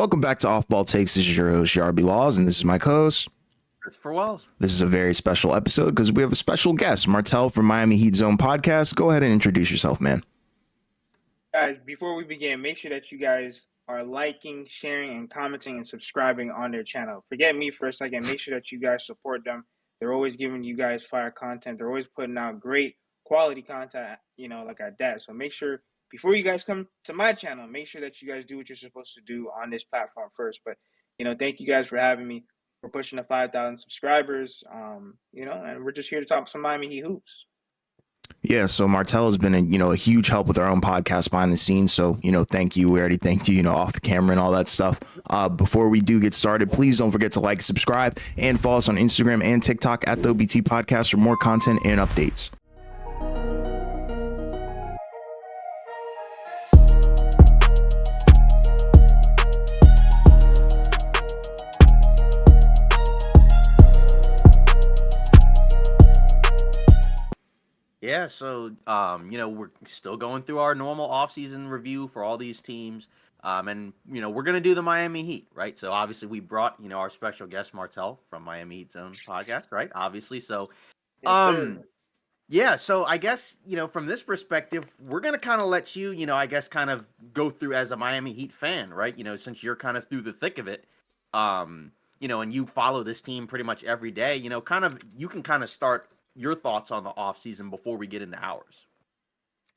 Welcome back to Off Ball Takes. This is your host, Yarby Laws, and this is my co-host. Christopher Wells. This is a very special episode because we have a special guest, Martel from Miami Heat Zone Podcast. Go ahead and introduce yourself, man. Guys, before we begin, make sure that you guys are liking, sharing, and commenting and subscribing on their channel. Forget me for a second. Make sure that you guys support them. They're always giving you guys fire content. They're always putting out great quality content, like our dad. So make sure before you guys come to my channel, make sure that you guys do what you're supposed to do on this platform first. But, thank you guys for having me. We're pushing to 5,000 subscribers, and we're just here to talk some Miami Heat hoops. Yeah, so Martel has been a huge help with our own podcast behind the scenes. So, thank you. We already thanked you, off the camera and all that stuff. Before we do get started, please don't forget to like, subscribe, and follow us on Instagram and TikTok at the OBT Podcast for more content and updates. Yeah, so we're still going through our normal offseason review for all these teams. And we're gonna do the Miami Heat, right? So obviously we brought, our special guest Martel from Miami Heat Zone podcast, right? Obviously. So Yes, sir. yeah, so I guess, from this perspective, we're gonna kind of let you, I guess kind of go through as a Miami Heat fan, right? Since you're kind of through the thick of it. And you follow this team pretty much every day, you can kind of start your thoughts on the offseason before we get into ours.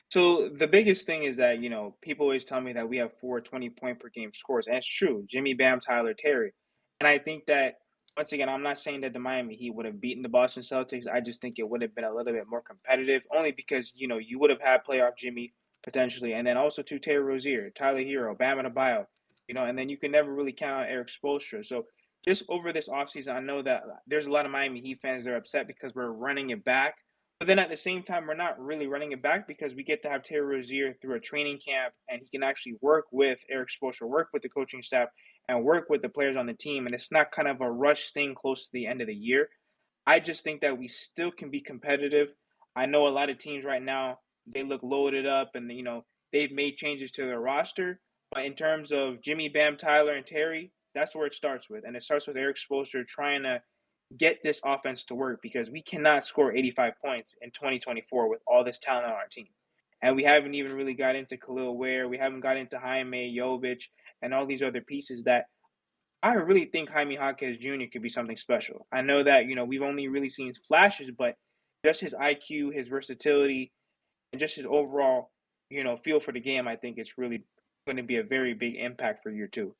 So the biggest thing is that, people always tell me that we have 4 20-point per game scores. And it's true. Jimmy, Bam, Tyler, Terry. And I think that, once again, I'm not saying that the Miami Heat would have beaten the Boston Celtics. I just think it would have been a little bit more competitive, only because, you would have had playoff Jimmy potentially. And then also to Terry Rozier, Tyler Hero, Bam Adebayo, and then you can never really count on Eric Spoelstra. So just over this offseason, I know that there's a lot of Miami Heat fans that are upset because we're running it back. But then at the same time, we're not really running it back because we get to have Terry Rozier through a training camp, and he can actually work with Eric Spoelstra, work with the coaching staff, and work with the players on the team. And it's not kind of a rush thing close to the end of the year. I just think that we still can be competitive. I know a lot of teams right now, they look loaded up and, they've made changes to their roster. But in terms of Jimmy, Bam, Tyler, and Terry, that's where it starts with. And it starts with Eric Spoelstra trying to get this offense to work because we cannot score 85 points in 2024 with all this talent on our team. And we haven't even really got into Khalil Ware. We haven't got into Jaime, Jovic, and all these other pieces that I really think Jaime Jaquez Jr. could be something special. I know that, we've only really seen flashes, but just his IQ, his versatility, and just his overall, feel for the game, I think it's really going to be a very big impact for year two.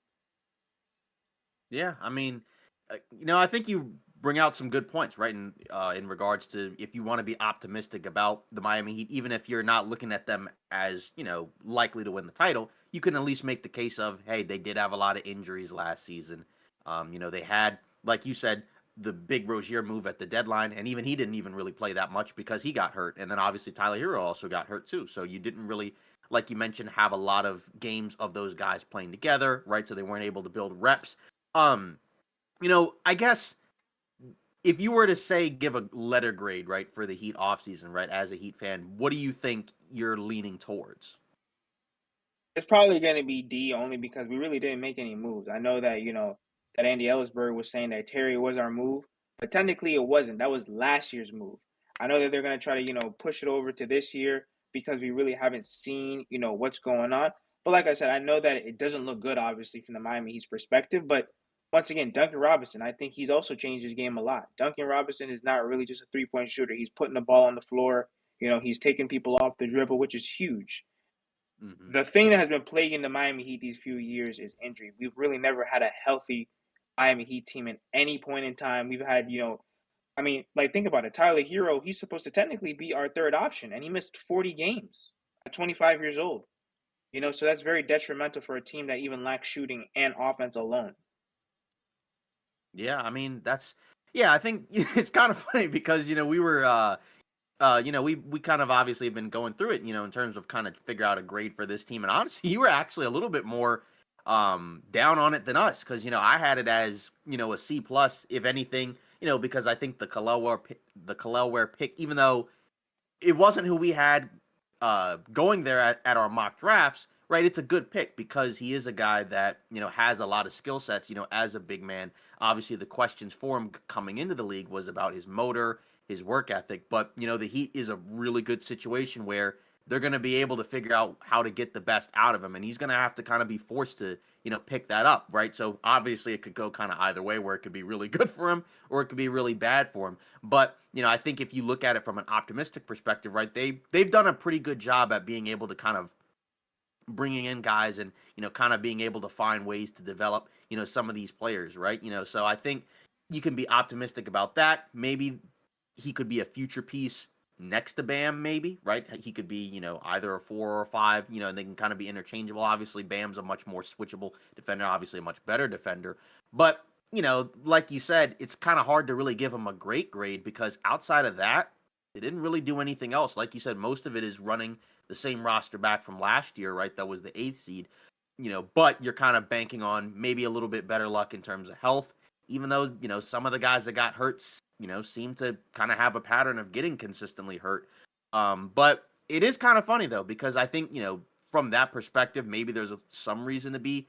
Yeah, I mean, I think you bring out some good points, right? In regards to if you want to be optimistic about the Miami Heat, even if you're not looking at them as likely to win the title, you can at least make the case of, hey, they did have a lot of injuries last season. They had, like you said, the big Rozier move at the deadline, and even he didn't even really play that much because he got hurt, and then obviously Tyler Hero also got hurt too. So you didn't really, like you mentioned, have a lot of games of those guys playing together, right? So they weren't able to build reps. I guess if you were to say give a letter grade, right, for the Heat offseason, right, as a Heat fan, what do you think you're leaning towards? It's probably going to be D only because we really didn't make any moves. I know that, that Andy Ellisberg was saying that Terry was our move, but technically it wasn't. That was last year's move. I know that they're going to try to, push it over to this year because we really haven't seen, what's going on. But like I said, I know that it doesn't look good, obviously, from the Miami Heat's perspective. But once again, Duncan Robinson, I think he's also changed his game a lot. Duncan Robinson is not really just a three-point shooter. He's putting the ball on the floor. He's taking people off the dribble, which is huge. Mm-hmm. The thing that has been plaguing the Miami Heat these few years is injury. We've really never had a healthy Miami Heat team at any point in time. We've had, think about it. Tyler Hero, he's supposed to technically be our third option, and he missed 40 games at 25 years old. So that's very detrimental for a team that even lacks shooting and offense alone. Yeah, I mean, I think it's kind of funny because, we were, we kind of obviously have been going through it, in terms of kind of figure out a grade for this team. And honestly, you were actually a little bit more down on it than us because, I had it as, a C plus, if anything, because I think the Khalil Ware pick, even though it wasn't who we had going there at our mock drafts, right, it's a good pick because he is a guy that, has a lot of skill sets, as a big man. Obviously, the questions for him coming into the league was about his motor, his work ethic, but, the Heat is a really good situation where they're going to be able to figure out how to get the best out of him, and he's going to have to kind of be forced to, pick that up, right? So obviously it could go kind of either way, where it could be really good for him or it could be really bad for him. But, I think if you look at it from an optimistic perspective, right, they've done a pretty good job at being able to kind of bringing in guys and, kind of being able to find ways to develop, some of these players, right? So I think you can be optimistic about that. Maybe he could be a future piece next to Bam, maybe, right? He could be, either a 4 or a 5, and they can kind of be interchangeable. Obviously, Bam's a much more switchable defender, obviously a much better defender. But, like you said, it's kind of hard to really give him a great grade because outside of that, they didn't really do anything else. Like you said, most of it is running the same roster back from last year, right? That was the 8th seed, but you're kind of banking on maybe a little bit better luck in terms of health, even though, some of the guys that got hurt, seem to kind of have a pattern of getting consistently hurt. But it is kind of funny, though, because I think, from that perspective, maybe there's some reason to be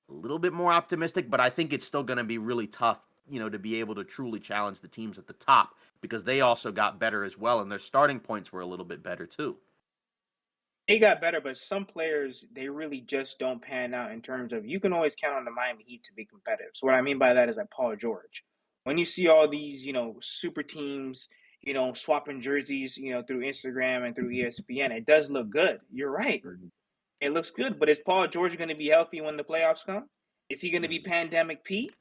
a little bit more optimistic, but I think it's still going to be really tough, to be able to truly challenge the teams at the top because they also got better as well, and their starting points were a little bit better too. They got better, but some players they really just don't pan out in terms of you can always count on the Miami Heat to be competitive. So what I mean by that is like Paul George. When you see all these, super teams, swapping jerseys, through Instagram and through ESPN, it does look good. You're right. Mhm. It looks good, but is Paul George going to be healthy when the playoffs come? Is he going to be Mhm. pandemic Pete?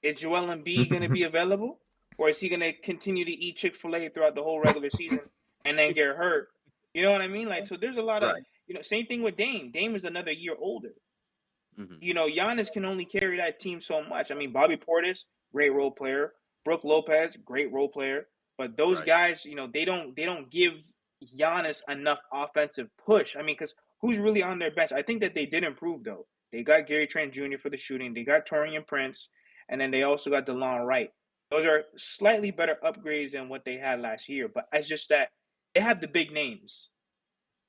Is Joel Embiid going to be available, or is he going to continue to eat Chick-fil-A throughout the whole regular season and then get hurt? You know what I mean? Like, so there's a lot of, Right. same thing with Dame. Dame is another year older. Hmm. Giannis can only carry that team so much. I mean, Bobby Portis, great role player. Brooke Lopez, great role player. But those Right. guys, they don't give Giannis enough offensive push. I mean, because who's really on their bench? I think that they did improve though. They got Gary Trent Jr. for the shooting. They got Torian Prince, and then they also got DeLon Wright. Those are slightly better upgrades than what they had last year. But it's just that they have the big names.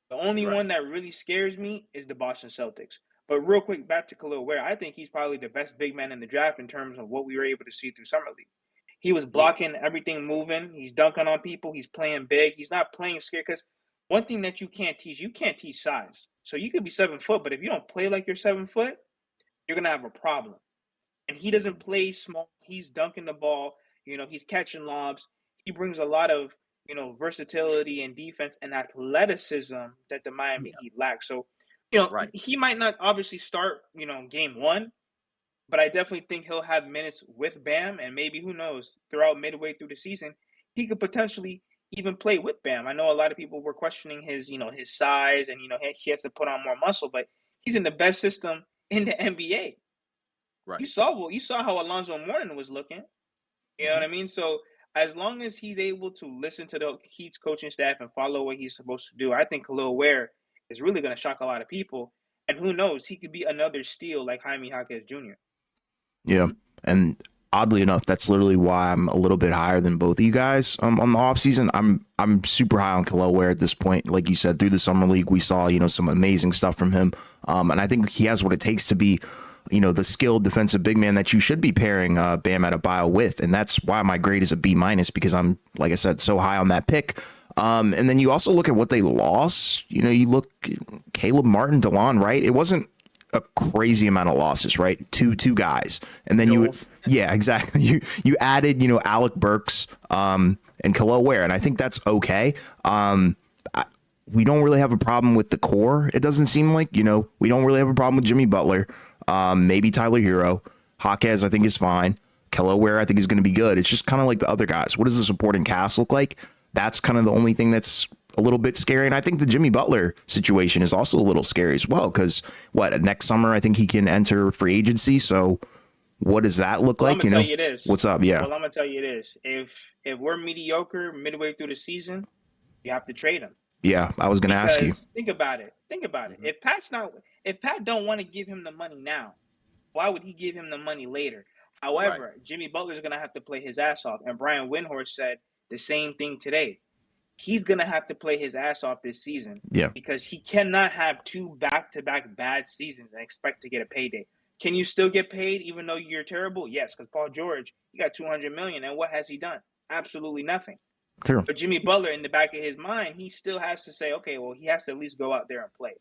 The only Right. one that really scares me is the Boston Celtics. But real quick, back to Khalil Ware. I think he's probably the best big man in the draft in terms of what we were able to see through Summer League. He was Yeah. blocking everything moving. He's dunking on people. He's playing big. He's not playing scared because one thing that you can't teach size. So you could be 7 foot, but if you don't play like you're 7 foot, you're going to have a problem. And he doesn't Mhm. play small. He's dunking the ball. He's catching lobs. He brings a lot of versatility and defense and athleticism that the Miami Yeah. Heat lacks. So Right. he might not obviously start game one, but I definitely think he'll have minutes with Bam, and maybe who knows throughout midway through the season he could potentially even play with Bam. I know a lot of people were questioning his size and he has to put on more muscle, but he's in the best system in the NBA. Right. You saw how Alonzo Mourning was looking. You know what Hmm. I mean? So as long as he's able to listen to the Heat's coaching staff and follow what he's supposed to do, I think Khalil Ware is really going to shock a lot of people. And who knows, he could be another steal like Jaime Jaquez Jr. Yeah. And oddly enough, that's literally why I'm a little bit higher than both of you guys on the offseason. I'm super high on Khalil Ware at this point. Like you said, through the summer league, we saw, some amazing stuff from him. And I think he has what it takes to be, the skilled defensive big man that you should be pairing Bam Adebayo with. And that's why my grade is a B minus, because I'm, like I said, so high on that pick. And then you also look at what they lost. You look Caleb Martin, DeLon Wright. It wasn't a crazy amount of losses, right? Two guys, and then Jules. yeah, exactly. You added, Alec Burks, and Khalil Ware, and I think that's okay. We don't really have a problem with the core. It doesn't seem like, we don't really have a problem with Jimmy Butler. Maybe Tyler Hero, Jaquez, I think is fine. Khalil Ware, I think is going to be good. It's just kind of like the other guys. What does the supporting cast look like? That's kind of the only thing that's a little bit scary. And I think the Jimmy Butler situation is also a little scary as well, because next summer, I think he can enter free agency. So what does that look Well, I'm like? gonna tell you this. What's up? Yeah. Well, I'm gonna tell you this. If we're mediocre midway through the season, you have to trade him. Yeah. I was going to ask you. Because think about it. Think about it. Hmm. If Pat don't want to give him the money now, why would he give him the money later? Right. However, Jimmy Butler's gonna have to play his ass off. And Brian Windhorst said the same thing today. he's going to have to play his ass off this season. Yeah. Because he cannot have 2 back-to-back bad seasons and expect to get a payday. Can you still get paid even though you're terrible? Yes, because Paul George, he got $200 million, and what has he done? Absolutely nothing. True. But Jimmy Butler, in the back of his mind, he still has to say, okay, well, he has to at least go out there and play.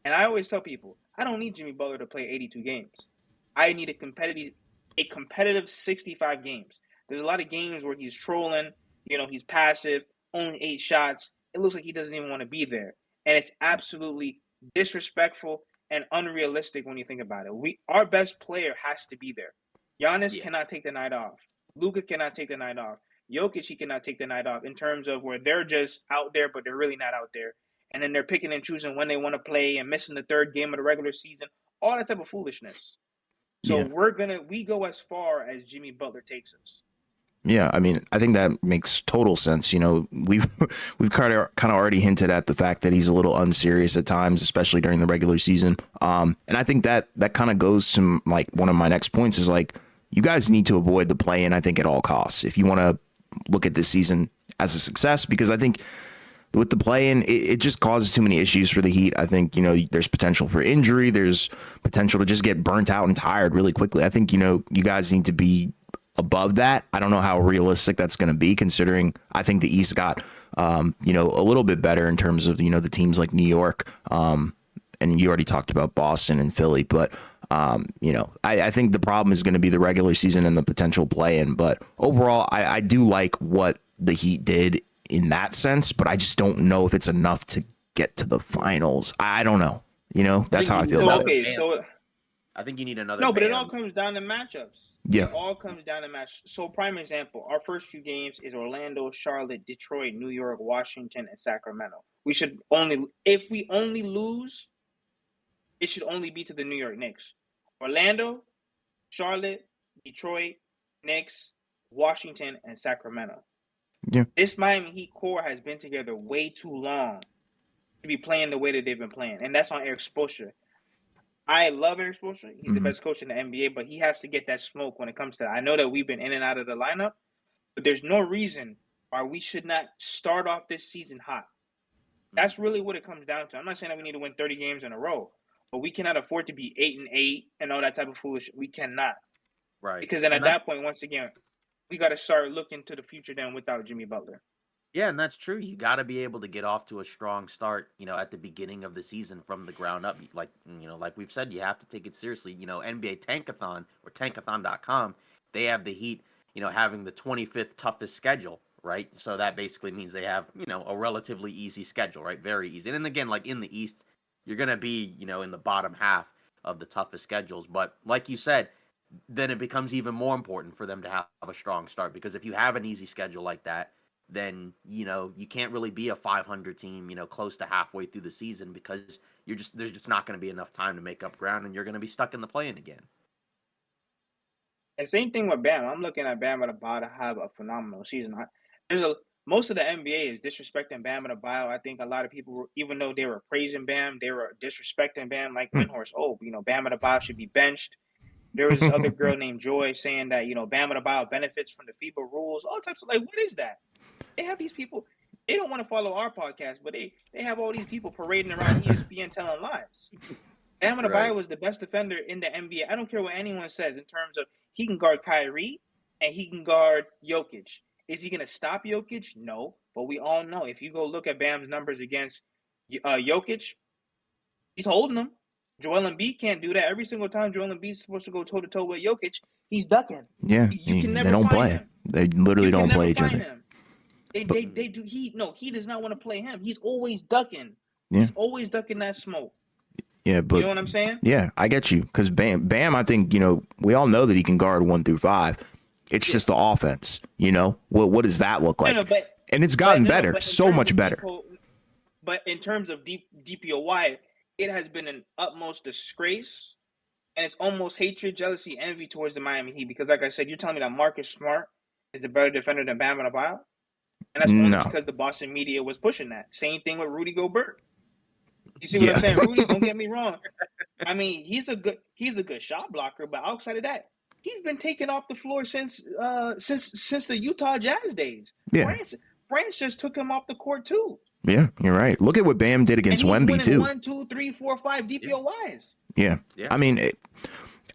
And I always tell people, I don't need Jimmy Butler to play 82 games. I need a competitive 65 games. There's a lot of games where he's trolling, he's passive, only 8 shots. It looks like he doesn't even want to be there. And it's absolutely disrespectful and unrealistic when you think about it. Our best player has to be there. Giannis cannot take the night off. Luka cannot take the night off. Jokic, he cannot take the night off in terms of where they're just out there, but they're really not out there. And then they're picking and choosing when they want to play and missing the 3rd game of the regular season. All that type of foolishness. So we go as far as Jimmy Butler takes us. Yeah, I mean, I think that makes total sense. We've kind of already hinted at the fact that he's a little unserious at times, especially during the regular season. And I think that kind of goes to like one of my next points is like, you guys need to avoid the play-in, I think, at all costs if you want to look at this season as a success, because I think with the play-in, it just causes too many issues for the Heat. I think, there's potential for injury. There's potential to just get burnt out and tired really quickly. I think, you guys need to be above that. I don't know how realistic that's going to be, considering I think the East got, a little bit better in terms of, the teams like New York. And you already talked about Boston and Philly, but, I think the problem is going to be the regular season and the potential play-in. But overall, I do like what the Heat did in that sense, but I just don't know if it's enough to get to the finals. I don't know. That's how I feel about it. Okay, so I think you need another. No, but it all comes down to matchups. Yeah. It all comes down to match. So prime example, our first few games is Orlando, Charlotte, Detroit, New York, Washington, and Sacramento. If we only lose, it should only be to the New York Knicks. Orlando, Charlotte, Detroit, Knicks, Washington, and Sacramento. Yeah. This Miami Heat core has been together way too long to be playing the way that they've been playing, and that's on Eric Spoelstra. I love Eric Spoelstra. He's the best coach in the NBA, but he has to get that smoke when it comes to that. I know that we've been in and out of the lineup, but there's no reason why we should not start off this season hot. That's really what it comes down to. I'm not saying that we need to win 30 games in a row, but we cannot afford to be 8-8 and all that type of foolish. We cannot. Right. Because then at that point, once again, we got to start looking to the future then without Jimmy Butler. Yeah, and that's true. You got to be able to get off to a strong start, at the beginning of the season from the ground up. Like we've said, you have to take it seriously. NBA Tankathon or tankathon.com, they have the Heat, having the 25th toughest schedule, right? So that basically means they have, a relatively easy schedule, right? Very easy. And then again, like in the East, you're going to be, in the bottom half of the toughest schedules. But like you said, then it becomes even more important for them to have a strong start, because if you have an easy schedule like that, then, you can't really be a 500 team, close to halfway through the season, because there's just not going to be enough time to make up ground, and you're going to be stuck in the play-in again. And same thing with Bam. I'm looking at Bam Adebayo to have a phenomenal season. Most of the NBA is disrespecting Bam Adebayo. I think a lot of people, even though they were praising Bam, they were disrespecting Bam like Windhorse. Oh, Bam Adebayo should be benched. There was this other girl named Joy saying that, Bam Adebayo benefits from the FIBA rules. All types of, what is that? They have these people, they don't want to follow our podcast, but they have all these people parading around ESPN telling lies. Bam Adebayo was the best defender in the NBA. I don't care what anyone says in terms of he can guard Kyrie and he can guard Jokic. Is he going to stop Jokic? No. But we all know if you go look at Bam's numbers against Jokic, he's holding them. Joel Embiid can't do that. Every single time Joel Embiid's supposed to go toe-to-toe with Jokic, he's ducking. Yeah, you can never they don't find play. him. They literally don't play each other. Him. They do. He does not want to play him. He's always ducking. Yeah. He's always ducking that smoke. Yeah, but you know what I'm saying? Yeah, I get you. Because Bam, I think, we all know that he can guard 1 through 5. It's just the offense, What does that look like? And it's gotten better, so much better. But in terms of DPOY, it has been an utmost disgrace, and it's almost hatred, jealousy, envy towards the Miami Heat. Because, like I said, you're telling me that Marcus Smart is a better defender than Bam Adebayo? And that's only because the Boston media was pushing that. Same thing with Rudy Gobert. You see what I'm saying? Rudy, don't get me wrong. I mean, he's a good shot blocker, but outside of that, he's been taken off the floor since the Utah Jazz days. Yeah. France just took him off the court too. Yeah, you're right. Look at what Bam did against And he's Wemby winning too. 1, 2, 3, 4, 5 DPOYs. Yeah. Yeah. I mean,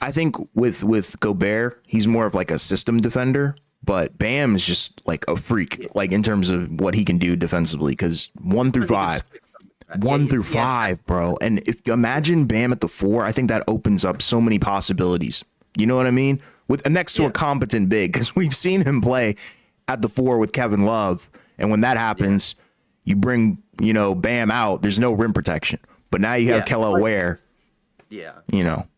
I think with Gobert, he's more of like a system defender, but Bam is just like a freak, like in terms of what he can do defensively. Because 1 through 5, bro. And if you imagine Bam at the 4, I think that opens up so many possibilities. You know what I mean? With next to a competent big, because we've seen him play at the 4 with Kevin Love, and when that happens, you bring Bam out. There's no rim protection, but now you have Kelly Ware. Yeah.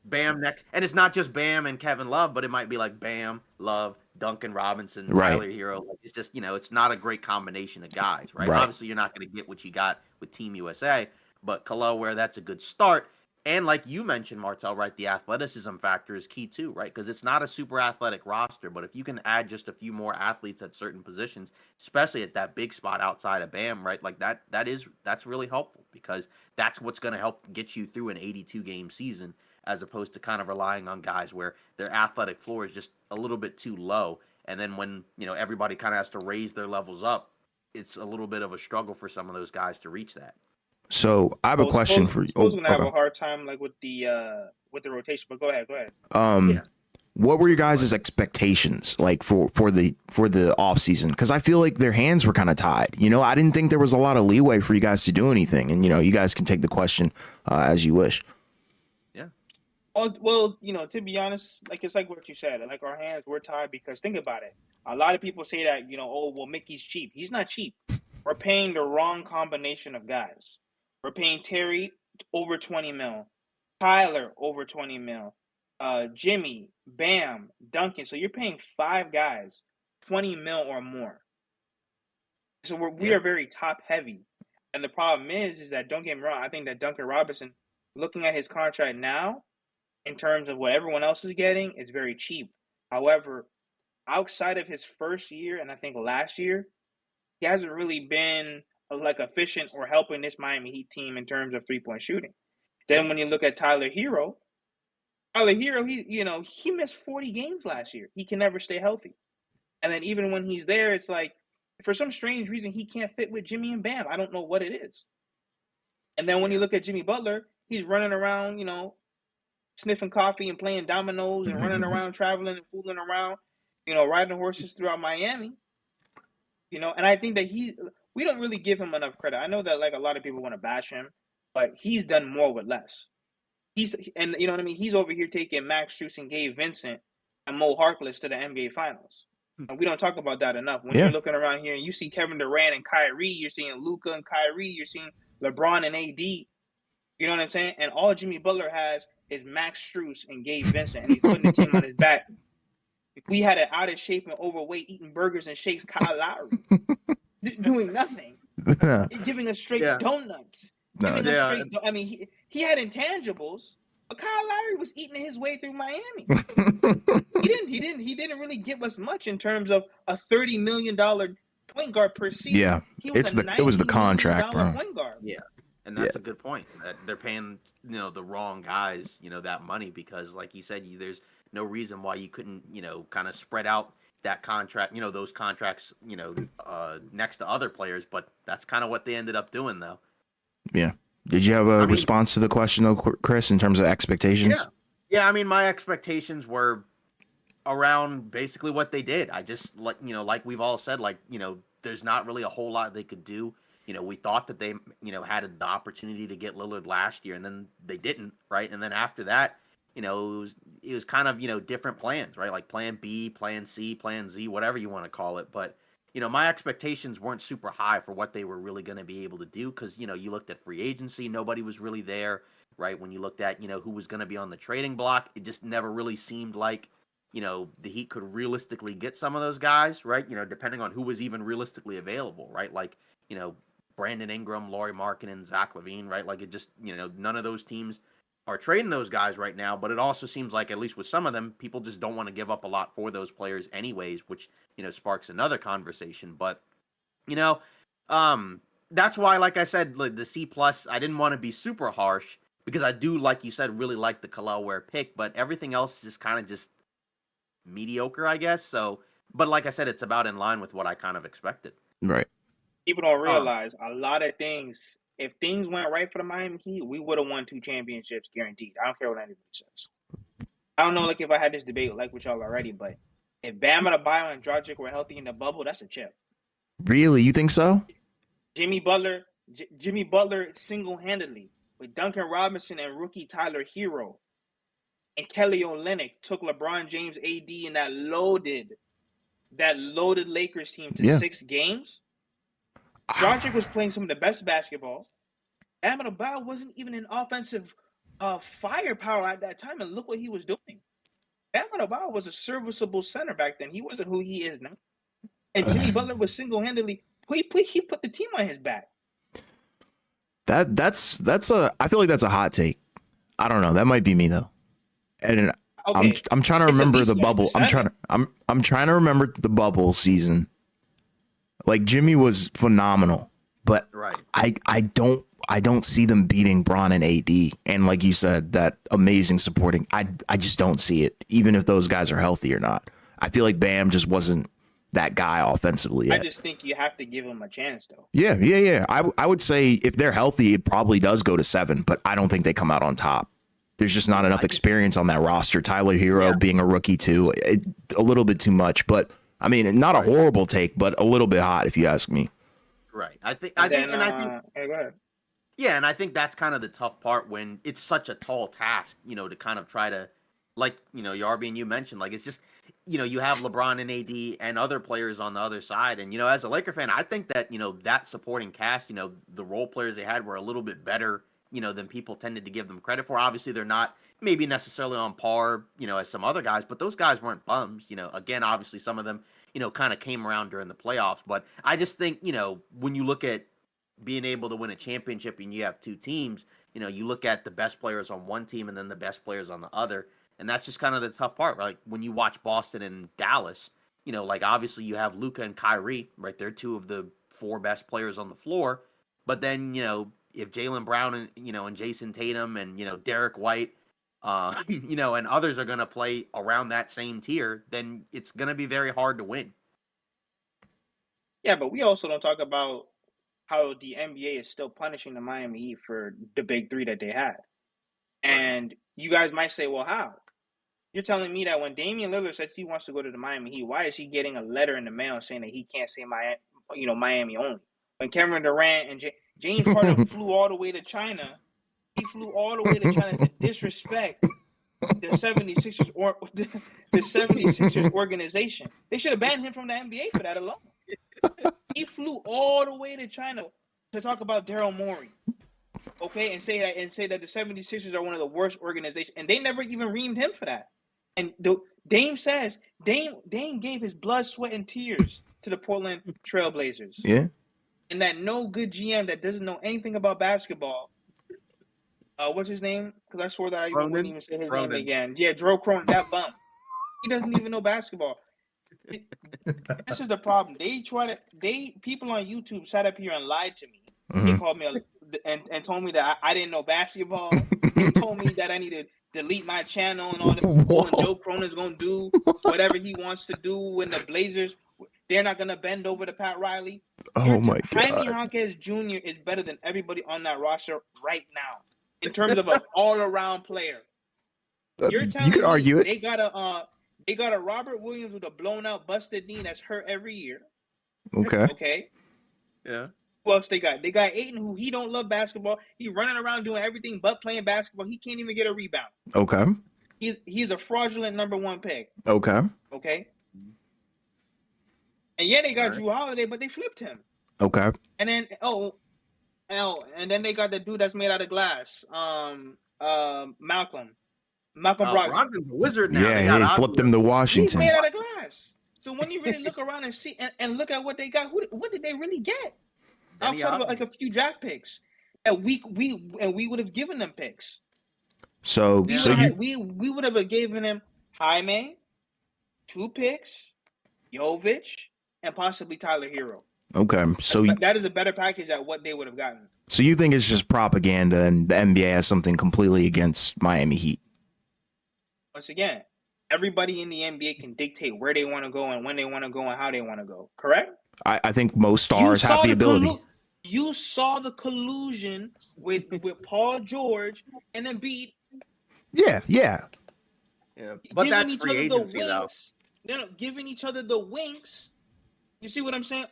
Bam next. And it's not just Bam and Kevin Love, but it might be like Bam, Love, Duncan Robinson, Tyler Hero. Like, it's just, it's not a great combination of guys, right? Obviously, you're not going to get what you got with Team USA, but Kalaware, that's a good start. And like you mentioned, Martel, right, the athleticism factor is key too, right? Because it's not a super athletic roster, but if you can add just a few more athletes at certain positions, especially at that big spot outside of Bam, right, like that's really helpful because that's what's going to help get you through an 82-game season as opposed to kind of relying on guys where their athletic floor is just a little bit too low. And then when, everybody kind of has to raise their levels up, it's a little bit of a struggle for some of those guys to reach that. So I have a question for you. I was gonna have a hard time like with the rotation, but go ahead. What were your guys' expectations like for the offseason? Because I feel like their hands were kind of tied. I didn't think there was a lot of leeway for you guys to do anything. And you guys can take the question as you wish. Yeah. Well, to be honest, like it's like what you said. Like our hands were tied because think about it. A lot of people say that oh well, Mickey's cheap. He's not cheap. We're paying the wrong combination of guys. We're paying Terry over 20 mil, Tyler over 20 mil, Jimmy, Bam, Duncan. So you're paying 5 guys 20 mil or more. So we are very top heavy. And the problem is that, don't get me wrong, I think that Duncan Robinson, looking at his contract now, in terms of what everyone else is getting, it's very cheap. However, outside of his first year, and I think last year, he hasn't really been like efficient or helping this Miami Heat team in terms of 3-point shooting. Then when you look at Tyler Hero, he missed 40 games last year. He can never stay healthy. And then even when he's there, it's like for some strange reason he can't fit with Jimmy and Bam. I don't know what it is. And then when you look at Jimmy Butler, he's running around, sniffing coffee and playing dominoes and running around, traveling and fooling around, riding horses throughout Miami. And I think that we don't really give him enough credit. I know that like a lot of people want to bash him, but he's done more with less. And you know what I mean? He's over here taking Max Strus and Gabe Vincent and Mo Harkless to the NBA Finals. And we don't talk about that enough. When you're looking around here and you see Kevin Durant and Kyrie, you're seeing Luka and Kyrie, you're seeing LeBron and AD. You know what I'm saying? And all Jimmy Butler has is Max Strus and Gabe Vincent, and he's putting the team on his back. If we had an out of shape and overweight eating burgers and shakes Kyle Lowry doing nothing, giving us straight donuts. I mean, he had intangibles, but Kyle Lowry was eating his way through Miami. He didn't really give us much in terms of a $30 million point guard per season. Yeah, it was the contract, bro. Point guard. Yeah. And that's a good point. That they're paying, the wrong guys, that money because, like you said, there's no reason why you couldn't, kind of spread out that contract, those contracts, next to other players. But that's kind of what they ended up doing, though. Yeah. Did you have a response to the question, though, Chris, in terms of expectations? Yeah. I mean, my expectations were around basically what they did. I just like we've all said, there's not really a whole lot they could do. We thought that they, had the opportunity to get Lillard last year, and then they didn't, right? And then after that, it was kind of, different plans, right? Like plan B, plan C, plan Z, whatever you want to call it. But, my expectations weren't super high for what they were really going to be able to do because, you looked at free agency, nobody was really there, right? When you looked at, who was going to be on the trading block, it just never really seemed like, the Heat could realistically get some of those guys, right? Depending on who was even realistically available, right? Like, Brandon Ingram, Lauri Markkanen, Zach LaVine, right? Like it just, none of those teams are trading those guys right now, but it also seems like, at least with some of them, people just don't want to give up a lot for those players anyways, which, sparks another conversation. But, that's why, like I said, like the C+, I didn't want to be super harsh because I do, like you said, really like the Kalaware pick, but everything else is kind of just mediocre, I guess. So, but like I said, it's about in line with what I kind of expected. Right. People don't Uh, realize a lot of things. If things went right for the Miami Heat, we would have won 2 championships guaranteed. I don't care what anybody says. I don't know, like, if I had this debate like with y'all already, but if Bam Adebayo and Dragic were healthy in the bubble, that's a chip. Really, you think so? Jimmy Butler single-handedly with Duncan Robinson and rookie Tyler Hero and Kelly Olynyk took LeBron James, AD, and that loaded Lakers team to Yeah. 6 games. Dragic was playing some of the best basketball. Bam Adebayo wasn't even in offensive firepower at that time, and look what he was doing. Bam Adebayo was a serviceable center back then. He wasn't who he is now. And Jimmy Butler was single-handedly he put the team on his back. That's a I feel like that's a hot take. I don't know. That might be me though. And Okay, I'm trying to it's at remember least the bubble. I'm 1%. trying to remember the bubble season. Like Jimmy was phenomenal, but right. I don't see them beating Bron and AD. And like you said, that amazing supporting. I just don't see it, even if those guys are healthy or not. I feel like Bam just wasn't that guy offensively yet. I just think you have to give him a chance, though. Yeah. I would say if they're healthy, it probably does go to 7, but I don't think they come out on top. There's just not enough experience on that roster. Tyler Hero being a rookie too, a little bit too much. But I mean, not a horrible take, but a little bit hot if you ask me. Right. I think. Hey, go ahead. Yeah, and I think that's kind of the tough part when it's such a tall task, to kind of try to, like, Yarby and you mentioned, like, it's just, you have LeBron and AD and other players on the other side. And, as a Laker fan, I think that, that supporting cast, the role players they had were a little bit better, than people tended to give them credit for. Obviously, they're not maybe necessarily on par, as some other guys, but those guys weren't bums. Again, obviously, some of them, kind of came around during the playoffs. But I just think, when you look at being able to win a championship and you have 2 teams, you look at the best players on one team and then the best players on the other. And that's just kind of the tough part, right? When you watch Boston and Dallas, like obviously you have Luka and Kyrie, right? They're 2 of the 4 best players on the floor. But then, if Jaylen Brown and, and Jason Tatum and, Derek White, and others are going to play around that same tier, then it's going to be very hard to win. Yeah, but we also don't talk about how the NBA is still punishing the Miami Heat for the big 3 that they had. And you guys might say, well, how? You're telling me that when Damian Lillard says he wants to go to the Miami Heat, why is he getting a letter in the mail saying that he can't say Miami only? When Kevin Durant and James Harden flew all the way to China, he flew all the way to China to disrespect the 76ers or the 76ers organization. They should have banned him from the NBA for that alone. He flew all the way to China to talk about Daryl Morey. Okay, and say that the 76ers are one of the worst organizations, and they never even reamed him for that. And Dame says Dame gave his blood, sweat, and tears to the Portland Trailblazers. Yeah. And that no good GM that doesn't know anything about basketball. What's his name? Because I swore that I wouldn't even say his name again. Yeah, Drew Cronin, that bum. He doesn't even know basketball. This is the problem. People on YouTube sat up here and lied to me. Mm-hmm. They called me and told me that I didn't know basketball. They told me that I need to delete my channel and all this. And Joe Cronin's gonna do whatever he wants to do when the Blazers. They're not gonna bend over to Pat Riley. Oh my God! Jaime Jaquez Jr. is better than everybody on that roster right now in terms of an all-around player. You're telling you could argue it. They got a Robert Williams with a blown-out, busted knee that's hurt every year. Okay. Yeah. Who else they got? They got Ayton, who he don't love basketball. He's running around doing everything but playing basketball. He can't even get a rebound. Okay. He's a fraudulent number 1 pick. Okay. And yeah, they got Drew Holiday, but they flipped him. Okay. And then and then they got the dude that's made out of glass. Malcolm Brogdon. Brogdon's a wizard now. Yeah, he flipped him to Washington. He's made out of glass. So when you really look around and see and look at what they got, what did they really get? Outside of like a few draft picks, and we would have given them picks. We would have given them Jaime, 2 picks, Jovic, and possibly Tyler Hero. Okay, so that is a better package at what they would have gotten. So you think it's just propaganda, and the NBA has something completely against Miami Heat? Once again, everybody in the NBA can dictate where they want to go and when they want to go and how they want to go. Correct? I think most stars have the ability. You saw the collusion with Paul George and Embiid. Yeah. Yeah, but giving that's each free other agency, the though. winks. No, giving each other the winks. You see what I'm saying?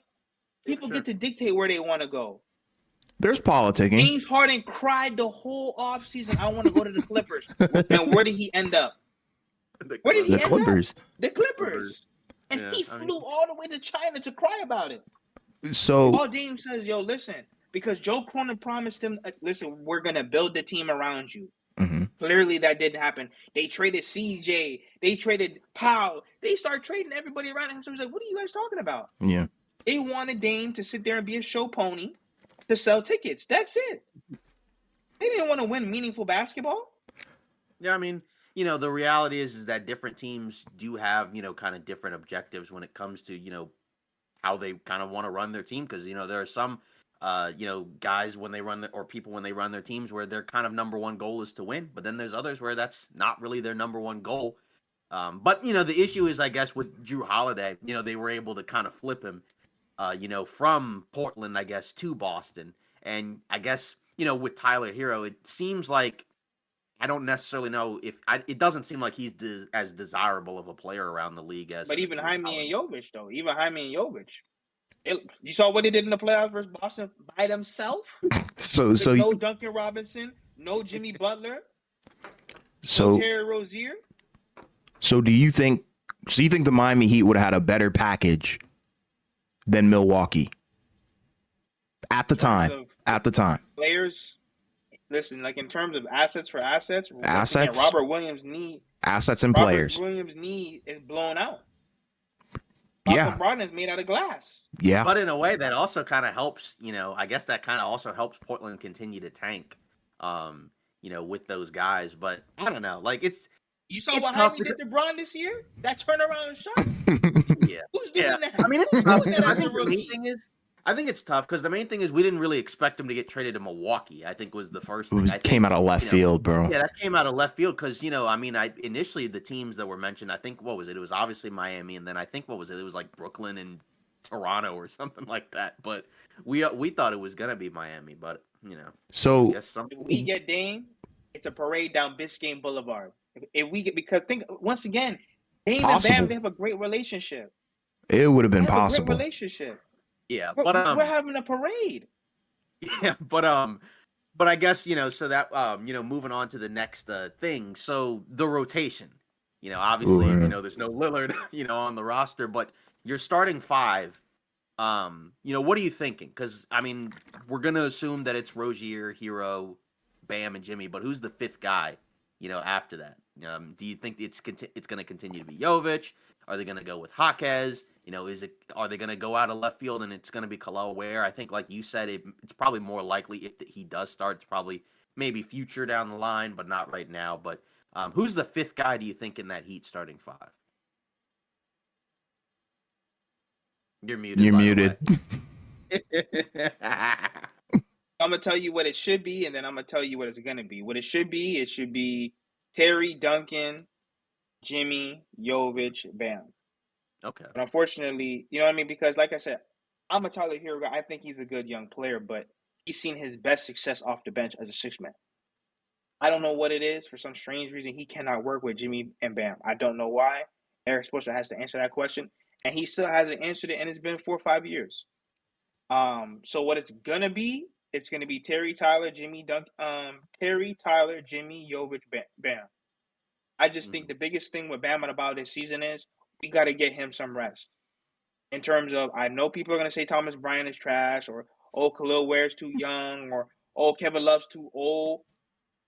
People get to dictate where they want to go. There's politicking. James Harden cried the whole offseason, I want to go to the Clippers. And where did he end up? Where did he end Clippers. up? The Clippers. And he flew all the way to China to cry about it. So all Dame says, yo, listen, because Joe Cronin promised him, listen, we're going to build the team around you. Mm-hmm. Clearly that didn't happen. They traded CJ. They traded Powell. They started trading everybody around him. So he's like, what are you guys talking about? Yeah. They wanted Dame to sit there and be a show pony to sell tickets. That's it. They didn't want to win meaningful basketball. Yeah, I mean, the reality is that different teams do have, kind of different objectives when it comes to, how they kind of want to run their team. Because, there are some, guys when they run or people when they run their teams where their kind of number one goal is to win. But then there's others where that's not really their number one goal. But, the issue is, I guess, with Drew Holiday, they were able to kind of flip him, from Portland, I guess, to Boston. And I guess, with Tyler Hero, it seems like I don't necessarily know if it doesn't seem like he's as desirable of a player around the league as. But even Jaime and Jovic, though, you saw what he did in the playoffs versus Boston by themselves. So no Duncan Robinson, no Jimmy Butler, no Terry Rozier. So do you think the Miami Heat would have had a better package than Milwaukee at the time? Players. Listen, like in terms of assets, assets, Robert Williams' knee, assets and players. Robert Williams' knee is blown out. Yeah, Brogdon's made out of glass. Yeah, but in a way that also kind of helps. I guess that kind of also helps Portland continue to tank. With those guys, but I don't know. Like you saw what Jaime did to Bron this year? That turnaround shot. Yeah, who's doing that? I mean, it's tough. I think it's tough because the main thing is we didn't really expect him to get traded to Milwaukee. I think was the first thing. It came out of left field, bro. Yeah, that came out of left field because initially the teams that were mentioned, I think what was it? It was obviously Miami, and then I think what was it? It was like Brooklyn and Toronto or something like that. But we thought it was gonna be Miami, but So if we get Dame, it's a parade down Biscayne Boulevard. If we get once again, Dame and Bam, they have a great relationship. It would have been possible. A great relationship. Yeah, but we're having a parade. Yeah, but I guess so that moving on to the next thing. So the rotation, obviously there's no Lillard, on the roster, but you're starting five. What are you thinking? Because I mean, we're gonna assume that it's Rozier, Hero, Bam, and Jimmy, but who's the fifth guy? After that, do you think it's going to continue to be Jovic? Are they going to go with Jaquez? Are they going to go out of left field and it's going to be Kel'el Ware? I think, like you said, it's probably more likely if he does start. It's probably maybe future down the line, but not right now. But who's the fifth guy, do you think, in that Heat starting five? You're muted. I'm going to tell you what it should be, and then I'm going to tell you what it's going to be. What it should be Terry, Duncan, Jimmy, Jovic, Bam. Okay. But unfortunately, you know what I mean? Because like I said, I'm a Tyler Hero guy. I think he's a good young player, but he's seen his best success off the bench as a six-man. I don't know what it is. For some strange reason, he cannot work with Jimmy and Bam. I don't know why. Eric Spoelstra has to answer that question, and he still hasn't answered it, and it's been 4 or 5 years. So what it's gonna be Terry, Tyler, Jimmy, Jovic, Bam. I just think the biggest thing with Bam about this season is we got to get him some rest. In terms of, I know people are gonna say Thomas Bryant is trash, or Kel'el Ware's too young, or Kevin Love's too old.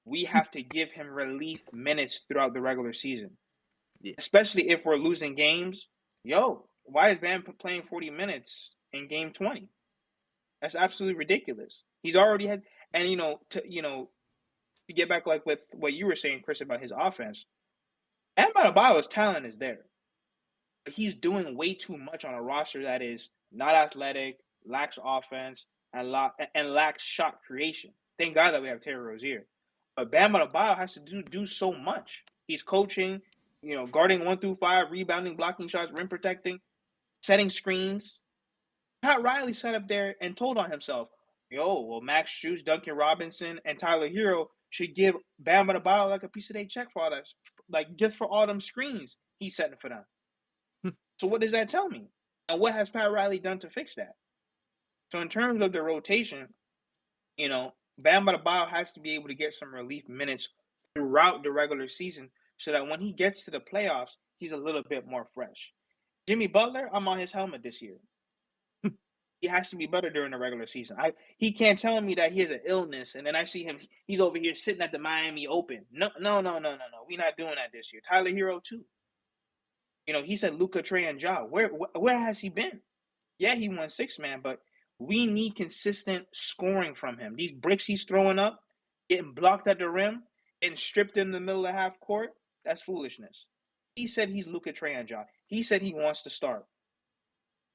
We have to give him relief minutes throughout the regular season, especially if we're losing games. Why is Bam playing 40 minutes in game 20? That's absolutely ridiculous. He's already had, and to get back like with what you were saying, Chris, about his offense, Bam Adebayo's talent is there. But he's doing way too much on a roster that is not athletic, lacks offense, and lacks shot creation. Thank God that we have Terry Rozier. But Bam Adebayo has to do so much. He's coaching. guarding 1 through 5, rebounding, blocking shots, rim protecting, setting screens. Pat Riley sat up there and told on himself, well, Max Strus, Duncan Robinson, and Tyler Hero should give Bam Adebayo like a piece of their check for all that, like just for all them screens he's setting for them. So what does that tell me? And what has Pat Riley done to fix that? So in terms of the rotation, Bam Adebayo has to be able to get some relief minutes throughout the regular season so that when he gets to the playoffs, he's a little bit more fresh. Jimmy Butler, I'm on his helmet this year. He has to be better during the regular season. He can't tell me that he has an illness, and then I see him. He's over here sitting at the Miami Open. No. We're not doing that this year. Tyler Hero too. He said Luka, Trey, and Ja. Where has he been? Yeah, he won 6-man, but we need consistent scoring from him. These bricks he's throwing up, getting blocked at the rim, and stripped in the middle of half court, that's foolishness. He said he's Luka, Trey, and Ja. He said he wants to start.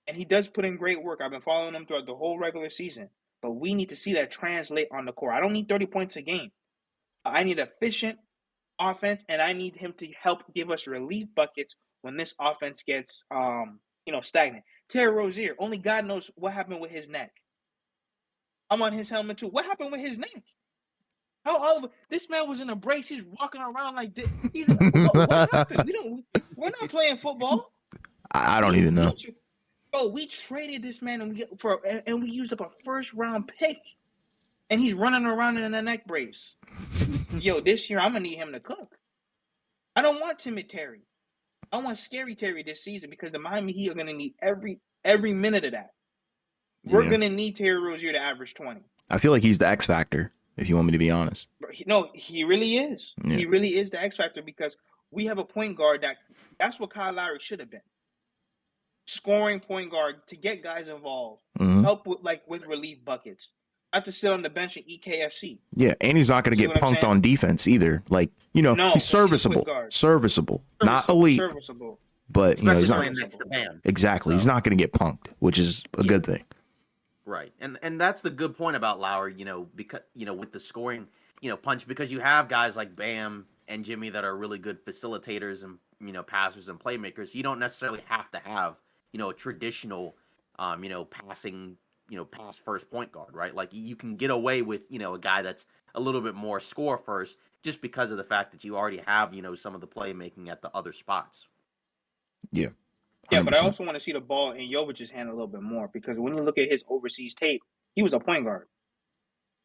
And he does put in great work. I've been following him throughout the whole regular season. But we need to see that translate on the court. I don't need 30 points a game. I need efficient offense, and I need him to help give us relief buckets when this offense gets stagnant. Terry Rozier, only God knows what happened with his neck. I'm on his helmet too. What happened with his neck? This man was in a brace. He's walking around like this. What happened? We're not playing football. I don't even know. Bro, we traded this man and we used up a first-round pick, and he's running around in a neck brace. This year I'm gonna need him to cook. I don't want timid Terry. I want scary Terry this season because the Miami Heat are gonna need every minute of that. We're gonna need Terry Rozier to average 20. I feel like he's the X factor, if you want me to be honest. No, he really is. Yeah. He really is the X factor because we have a point guard that's what Kyle Lowry should have been. Scoring point guard to get guys involved, help with relief buckets, not to sit on the bench and eat KFC. Yeah, and he's not going to get punked on defense either. He's serviceable, not elite, serviceable. But he's not next to Bam. Exactly. So. He's not going to get punked, which is a good thing. Right, and that's the good point about Lowry. Because with the scoring, punch, because you have guys like Bam and Jimmy that are really good facilitators and passers and playmakers. You don't necessarily have to have a traditional, passing, pass first point guard, right? Like you can get away with, a guy that's a little bit more score first just because of the fact that you already have, some of the playmaking at the other spots. Yeah. 100%. Yeah, but I also want to see the ball in Jovic's hand a little bit more because when you look at his overseas tape, he was a point guard.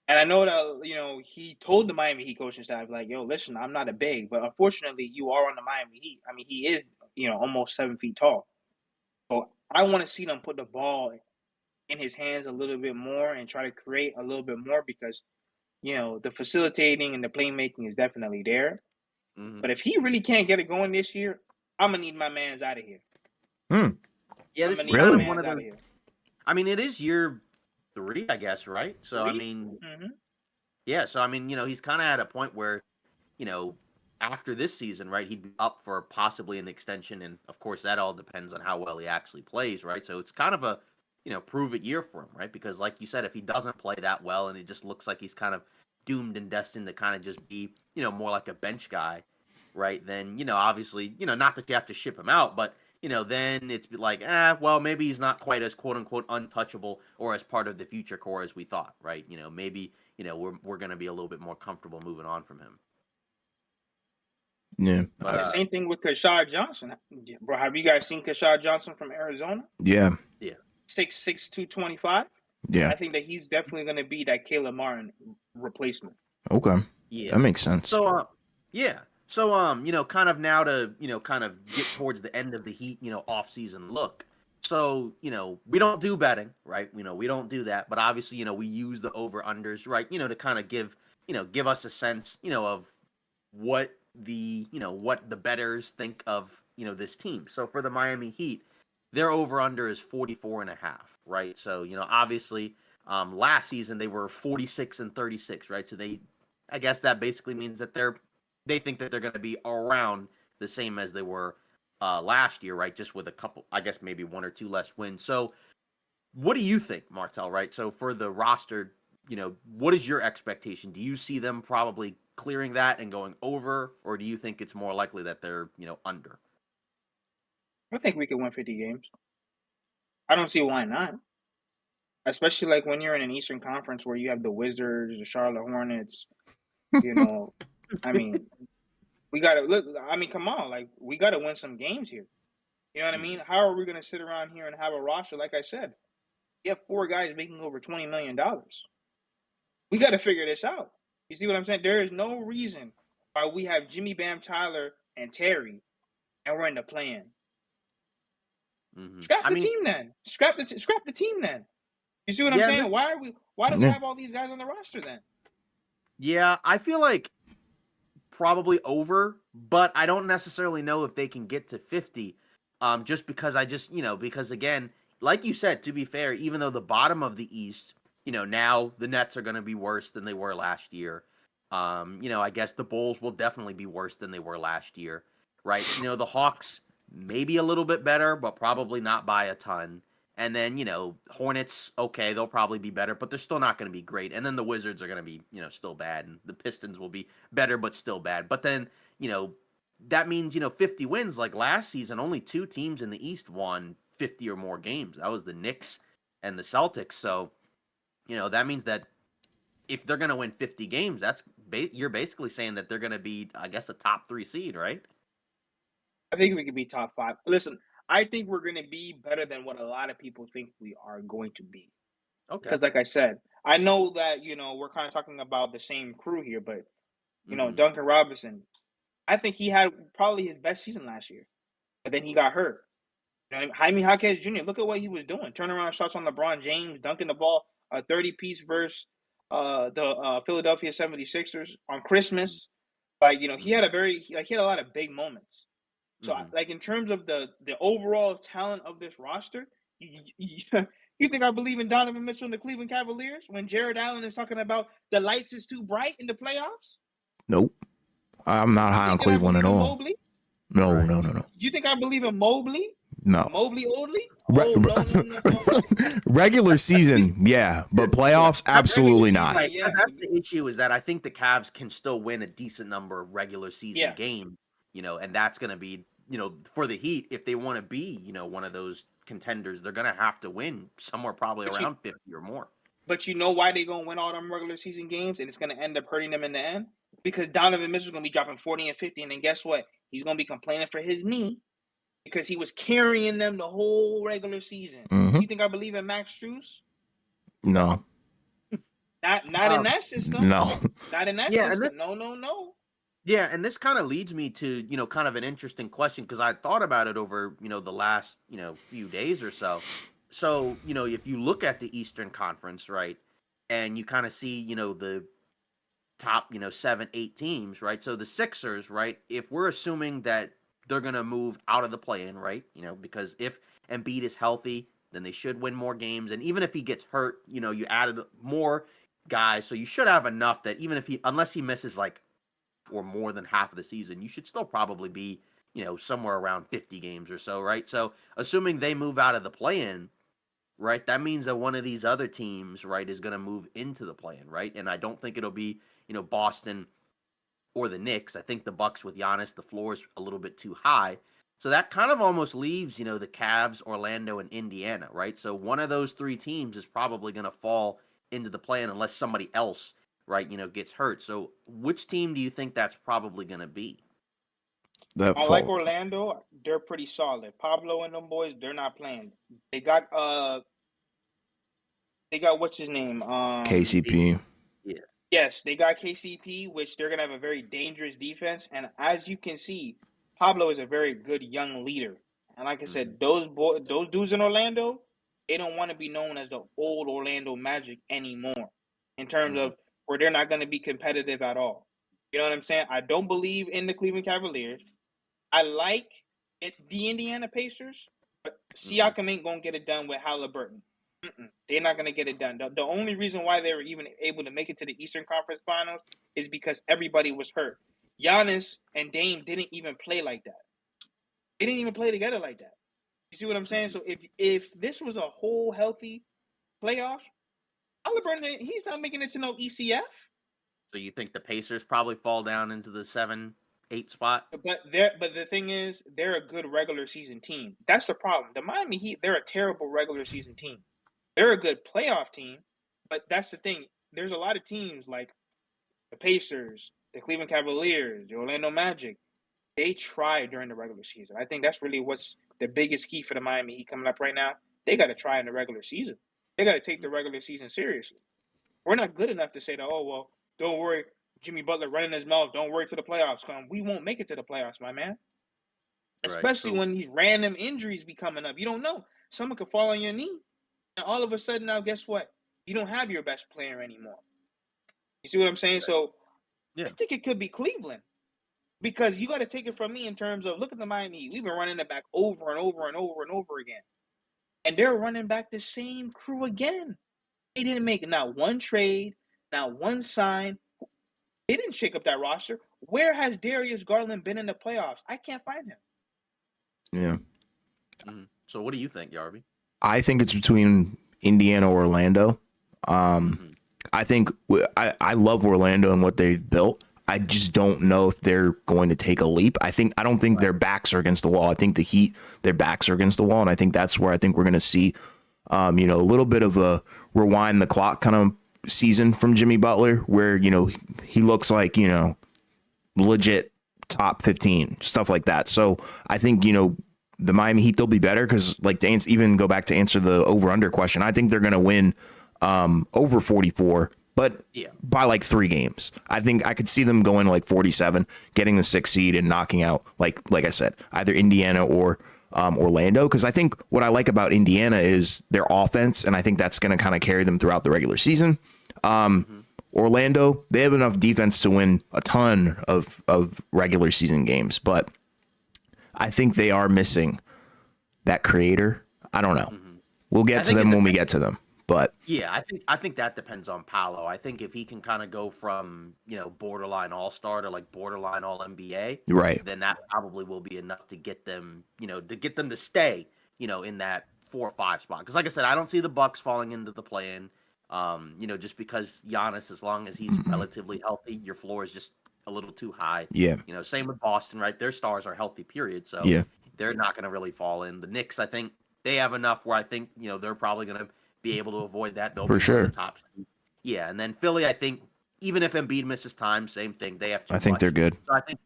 And I know that, he told the Miami Heat coaching staff, like, listen, I'm not a big, but unfortunately you are on the Miami Heat. I mean, he is, almost 7 feet tall. So I want to see them put the ball in his hands a little bit more and try to create a little bit more because, the facilitating and the playmaking is definitely there. Mm-hmm. But if he really can't get it going this year, I'm going to need my mans out of here. Yeah, this is really one of them. I mean, it is year 3, I guess, right? So, 3? I mean, yeah. So, I mean, he's kind of at a point where, after this season, right, he'd be up for possibly an extension. And, of course, that all depends on how well he actually plays, right? So it's kind of a, prove-it year for him, right? Because, like you said, if he doesn't play that well and it just looks like he's kind of doomed and destined to kind of just be, more like a bench guy, right, then, obviously, not that you have to ship him out, but, then it's like, well, maybe he's not quite as quote-unquote untouchable or as part of the future core as we thought, right? Maybe, we're going to be a little bit more comfortable moving on from him. Yeah. But same thing with Kashad Johnson. Bro, have you guys seen Kashad Johnson from Arizona? Yeah. 6'6", 225. Yeah. I think that he's definitely going to be that Caleb Martin replacement. Okay. Yeah. That makes sense. So, yeah. So, kind of now to, kind of get towards the end of the Heat, off-season look. So, we don't do betting, right? We don't do that. But obviously, we use the over-unders, right? To kind of give us a sense, of what the bettors think of, this team. So for the Miami Heat, their over-under is 44.5, right? So, obviously, last season they were 46-36, right? So I guess that basically means that they think that they're going to be around the same as they were last year, right? Just with a couple, I guess maybe 1 or 2 less wins. So what do you think, Martel, right? So for the roster, what is your expectation? Do you see them probably clearing that and going over, or do you think it's more likely that they're under? I think we could win 50 games. I don't see why not. Especially like when you're in an Eastern Conference where you have the Wizards, the Charlotte Hornets. You know, I mean, we gotta look. I mean, come on, like we gotta win some games here. You know what I mean? How are we gonna sit around here and have a roster? Like I said, you have 4 guys making over $20 million. We got to figure this out. You see what I'm saying? There is no reason why we have Jimmy Bam, Tyler, and Terry, and we're in the plan. Scrap I the mean, team then. Scrap the team then. You see what I'm yeah, saying? Why do we have all these guys on the roster then? yeah, I feel like probably over, but I don't necessarily know if they can get to 50. Just because because again, like you said, to be fair, even though the bottom of the East, now the Nets are going to be worse than they were last year. I guess the Bulls will definitely be worse than they were last year, right? The Hawks maybe a little bit better, but probably not by a ton. And then, Hornets, okay, they'll probably be better, but they're still not going to be great. And then the Wizards are going to be, still bad. And the Pistons will be better, but still bad. But then, that means, 50 wins. Like last season, only 2 teams in the East won 50 or more games. That was the Knicks and the Celtics. So, that means that if they're going to win 50 games, you're basically saying that they're going to be, I guess, a top 3 seed, right? I think we could be top 5. Listen, I think we're going to be better than what a lot of people think we are going to be. Okay. Because, like I said, I know that we're kind of talking about the same crew here, but Duncan Robinson, I think he had probably his best season last year, but then he got hurt. Jaime Jaquez Jr., look at what he was doing. Turnaround shots on LeBron James, dunking the ball, a 30-piece versus the Philadelphia 76ers on Christmas. Like, he had he had a lot of big moments. So, like, in terms of the overall talent of this roster, you think I believe in Donovan Mitchell and the Cleveland Cavaliers when Jared Allen is talking about the lights is too bright in the playoffs? Nope. I'm not high on Cleveland at all. Mobley? No, right. No. You think I believe in Mobley? No. Mobley Oldley? Oh, no. Regular season, yeah, but playoffs, absolutely not. Right. Yeah. That's the issue, is that I think the Cavs can still win a decent number of regular season games, and that's going to be, for the Heat, if they want to be, one of those contenders, they're going to have to win somewhere probably around 50 or more. But you know why they're going to win all them regular season games, and it's going to end up hurting them in the end? Because Donovan Mitchell's going to be dropping 40 and 50, and then guess what? He's going to be complaining for his knee because he was carrying them the whole regular season. Mm-hmm. You think I believe in Max Strus? No. Not in that system. No. Not in that system. No. Yeah, and this kind of leads me to, kind of an interesting question, because I thought about it over, the last, few days or so. So, if you look at the Eastern Conference, right, and you kind of see, the top, 7, 8 teams, right? So the Sixers, right, if we're assuming that they're going to move out of the play-in, right, because if Embiid is healthy, then they should win more games. And even if he gets hurt, you added more guys. So you should have enough that even if unless he misses like for more than half of the season, you should still probably be, somewhere around 50 games or so, right? So assuming they move out of the play-in, right, that means that one of these other teams, right, is going to move into the play-in, right? And I don't think it'll be, Boston or the Knicks. I think the Bucks with Giannis, the floor is a little bit too high. So that kind of almost leaves, the Cavs, Orlando, and Indiana, right? So one of those 3 teams is probably going to fall into the play-in unless somebody else, right, gets hurt. So which team do you think that's probably going to be? I like Orlando. They're pretty solid. Pablo and them boys, they're not playing. They got what's his name? KCP. Yeah. Yes, they got KCP, which they're gonna have a very dangerous defense. And as you can see, Pablo is a very good young leader. And like I said, those dudes in Orlando, they don't want to be known as the old Orlando Magic anymore. In terms of where they're not going to be competitive at all. You know what I'm saying? I don't believe in the Cleveland Cavaliers. I like the Indiana Pacers, but Siakam ain't gonna get it done with Halliburton. They're not gonna get it done. The only reason why they were even able to make it to the Eastern Conference Finals is because everybody was hurt. Giannis and Dame didn't even play like that. They didn't even play together like that. You see what I'm saying? So if this was a whole healthy playoff, Halliburton, he's not making it to no ECF. So you think the Pacers probably fall down into the 7-8 spot? But the thing is, they're a good regular season team. That's the problem. The Miami Heat, they're a terrible regular season team. They're a good playoff team, but that's the thing. There's a lot of teams like the Pacers, the Cleveland Cavaliers, the Orlando Magic. They try during the regular season. I think that's really what's the biggest key for the Miami Heat coming up right now. They got to try in the regular season. They got to take the regular season seriously. We're not good enough to say that, oh, well, don't worry, Jimmy Butler running his mouth, don't worry till the playoffs come. We won't make it to the playoffs, my man. Right. Especially when these random injuries be coming up. You don't know. Someone could fall on your knee. And all of a sudden now, guess what? You don't have your best player anymore. You see what I'm saying? Right. So Yeah. I think it could be Cleveland. Because you got to take it from me in terms of, look at the Miami Heat. We've been running it back over and over and over and over again. And they're running back the same crew again. They didn't make not one trade, not one sign. They didn't shake up that roster. Where has Darius Garland been in the playoffs? I can't find him. Yeah. So what do you think, Yarby? I think it's between Indiana or Orlando. I think I love Orlando and what they've built. I just don't know if they're going to take a leap. I don't think their backs are against the wall. I think the Heat, their backs are against the wall, and I think that's where I think we're going to see, a little bit of a rewind the clock kind of season from Jimmy Butler, where he looks like legit top 15 stuff like that. So I think the Miami Heat, they'll be better because, like, to even go back to answer the over under question, I think they're going to win over 44. But by like 3 games. I think I could see them going like 47, getting the 6th seed and knocking out, like I said, either Indiana or Orlando. Because I think what I like about Indiana is their offense, and I think that's going to kind of carry them throughout the regular season. Orlando, they have enough defense to win a ton of regular season games, but I think they are missing that creator. I don't know. We'll get to them when we get to them. But yeah, I think that depends on Paolo. I think if he can kind of go from borderline all-star to like borderline all-NBA, right, then that probably will be enough to get them to stay in that 4 or 5 spot. Because like I said, I don't see the Bucks falling into the play-in. Just because Giannis, as long as he's relatively healthy, your floor is just a little too high. Yeah. Same with Boston, right? Their stars are healthy, period. So they're not going to really fall in. The Knicks, I think they have enough where I think they're probably going to be able to avoid that. They'll be sure. The top. Yeah, and then Philly, I think even if Embiid misses time, same thing. They have too I think much. they're good. So I think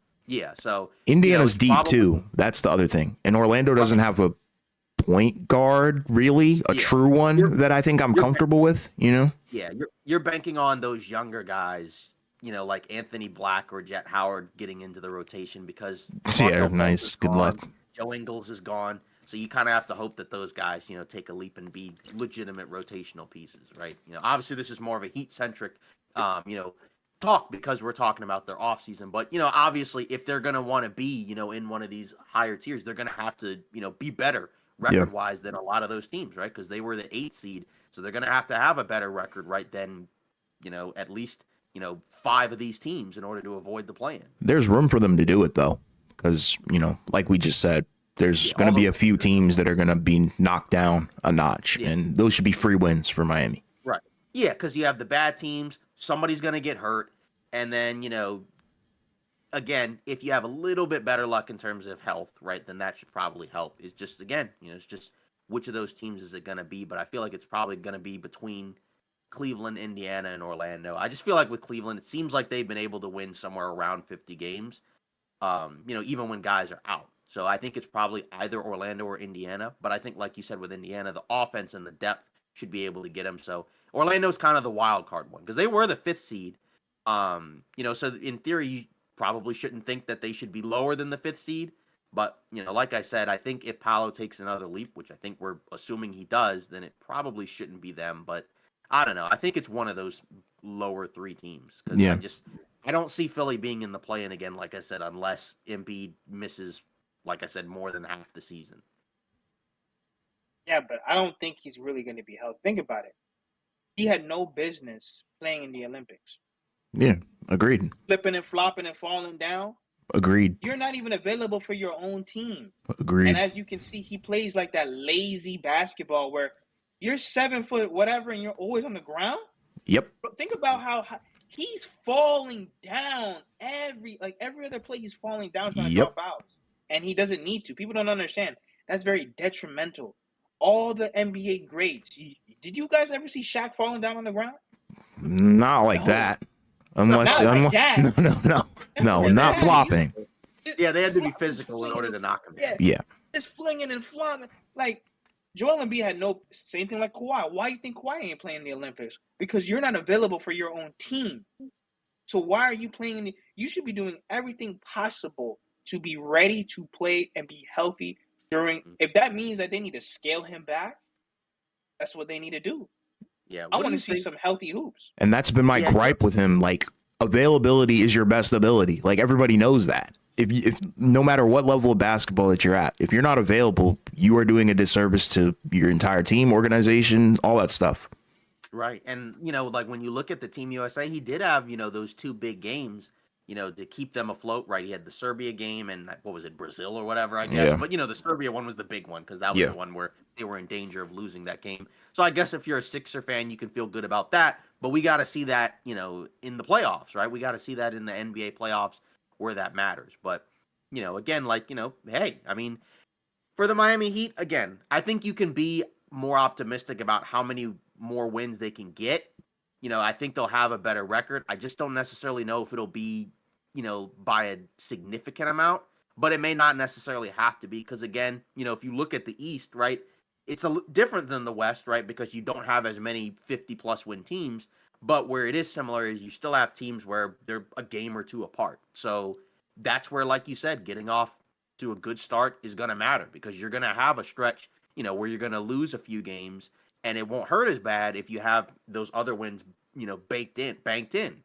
so Indiana's deep too. That's the other thing. And Orlando doesn't have a point guard, really, a true one that I think I'm comfortable with, Yeah, you're banking on those younger guys, like Anthony Black or Jet Howard getting into the rotation because nice. Good luck. Joe Ingles is gone. So you kind of have to hope that those guys, take a leap and be legitimate rotational pieces, right? Obviously this is more of a Heat-centric, talk because we're talking about their offseason. But, obviously if they're going to want to be, in one of these higher tiers, they're going to have to, be better record-wise than a lot of those teams, right? Because they were the 8th seed. So they're going to have a better record, right, than, at least, 5 of these teams in order to avoid the play-in. There's room for them to do it, though, because, like we just said, there's going to be a few teams that are going to be knocked down a notch, and those should be free wins for Miami. Right. Yeah, because you have the bad teams, somebody's going to get hurt, and then, again, if you have a little bit better luck in terms of health, right, then that should probably help. It's just, again, it's just which of those teams is it going to be, but I feel like it's probably going to be between Cleveland, Indiana, and Orlando. I just feel like with Cleveland, it seems like they've been able to win somewhere around 50 games, even when guys are out. So I think it's probably either Orlando or Indiana. But I think, like you said, with Indiana, the offense and the depth should be able to get them. So Orlando's kind of the wild card one because they were the 5th seed. So in theory, you probably shouldn't think that they should be lower than the 5th seed. But, like I said, I think if Paolo takes another leap, which I think we're assuming he does, then it probably shouldn't be them. But I don't know. I think it's one of those lower 3 teams because I don't see Philly being in the play-in again, like I said, unless Embiid misses, like I said, more than half the season. Yeah, but I don't think he's really going to be healthy. Think about it. He had no business playing in the Olympics. Yeah, agreed. Flipping and flopping and falling down. Agreed. You're not even available for your own team. Agreed. And as you can see, he plays like that lazy basketball where you're 7 foot whatever and you're always on the ground. Yep. Think about how He's falling down every other play. He's falling down trying to draw fouls, and he doesn't need to. People don't understand. That's very detrimental. All the NBA greats. Did you guys ever see Shaq falling down on the ground? Not like that. Unless, not like that. No, not flopping. Yeah, they had to be physical in order to knock him down. Yeah. Just flinging and flopping. Like, Joel Embiid had no same thing like Kawhi. Why do you think Kawhi ain't playing in the Olympics? Because you're not available for your own team. So why are you playing? You should be doing everything possible to be ready to play and be healthy during. If that means that they need to scale him back, that's what they need to do. Yeah, I want to see some healthy hoops. And that's been my gripe with him. Like, availability is your best ability. Like, everybody knows that. If no matter what level of basketball that you're at, if you're not available, you are doing a disservice to your entire team, organization, all that stuff. Right. And, like when you look at the Team USA, he did have, those 2 big games, to keep them afloat, right? He had the Serbia game and what was it, Brazil or whatever, I guess. Yeah. But, the Serbia one was the big one because that was the one where they were in danger of losing that game. So I guess if you're a Sixer fan, you can feel good about that. But we got to see that, in the playoffs, right? We got to see that in the NBA playoffs where that matters. But, again, hey, I mean, for the Miami Heat, again, I think you can be more optimistic about how many more wins they can get. I think they'll have a better record. I just don't necessarily know if it'll be, by a significant amount, but it may not necessarily have to be because, again, if you look at the East, right, it's different than the West, right, because you don't have as many 50-plus win teams, but where it is similar is you still have teams where they're a game or 2 apart. So that's where, like you said, getting off to a good start is going to matter because you're going to have a stretch, where you're going to lose a few games, and it won't hurt as bad if you have those other wins, banked in.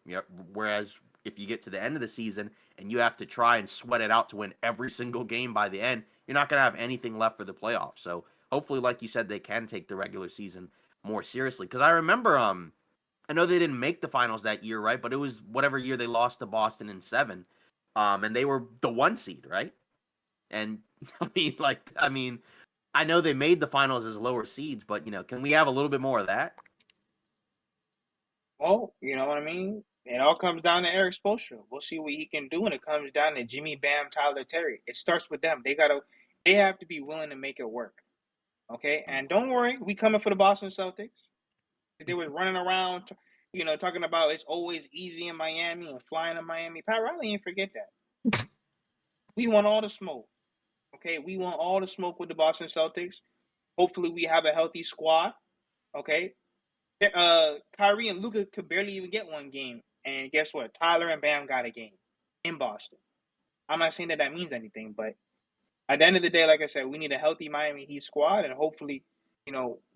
Whereas if you get to the end of the season and you have to try and sweat it out to win every single game by the end, you're not going to have anything left for the playoffs. So hopefully, like you said, they can take the regular season more seriously. Because I remember, I know they didn't make the finals that year, right? But it was whatever year they lost to Boston in 7, and they were the 1 seed, right? And I mean, I know they made the finals as lower seeds, but can we have a little bit more of that? Well, you know what I mean? It all comes down to Eric Spoelstra. We'll see what he can do when it comes down to Jimmy, Bam, Tyler, Terry. It starts with them. They have to be willing to make it work. Okay? And don't worry, we coming for the Boston Celtics. They was running around, talking about it's always easy in Miami and flying to Miami. Pat Riley ain't forget that. We want all the smoke. Okay? We want all the smoke with the Boston Celtics. Hopefully we have a healthy squad. Okay? Kyrie and Luka could barely even get 1 game. And guess what? Tyler and Bam got a game in Boston. I'm not saying that means anything, but at the end of the day, like I said, we need a healthy Miami Heat squad, and hopefully,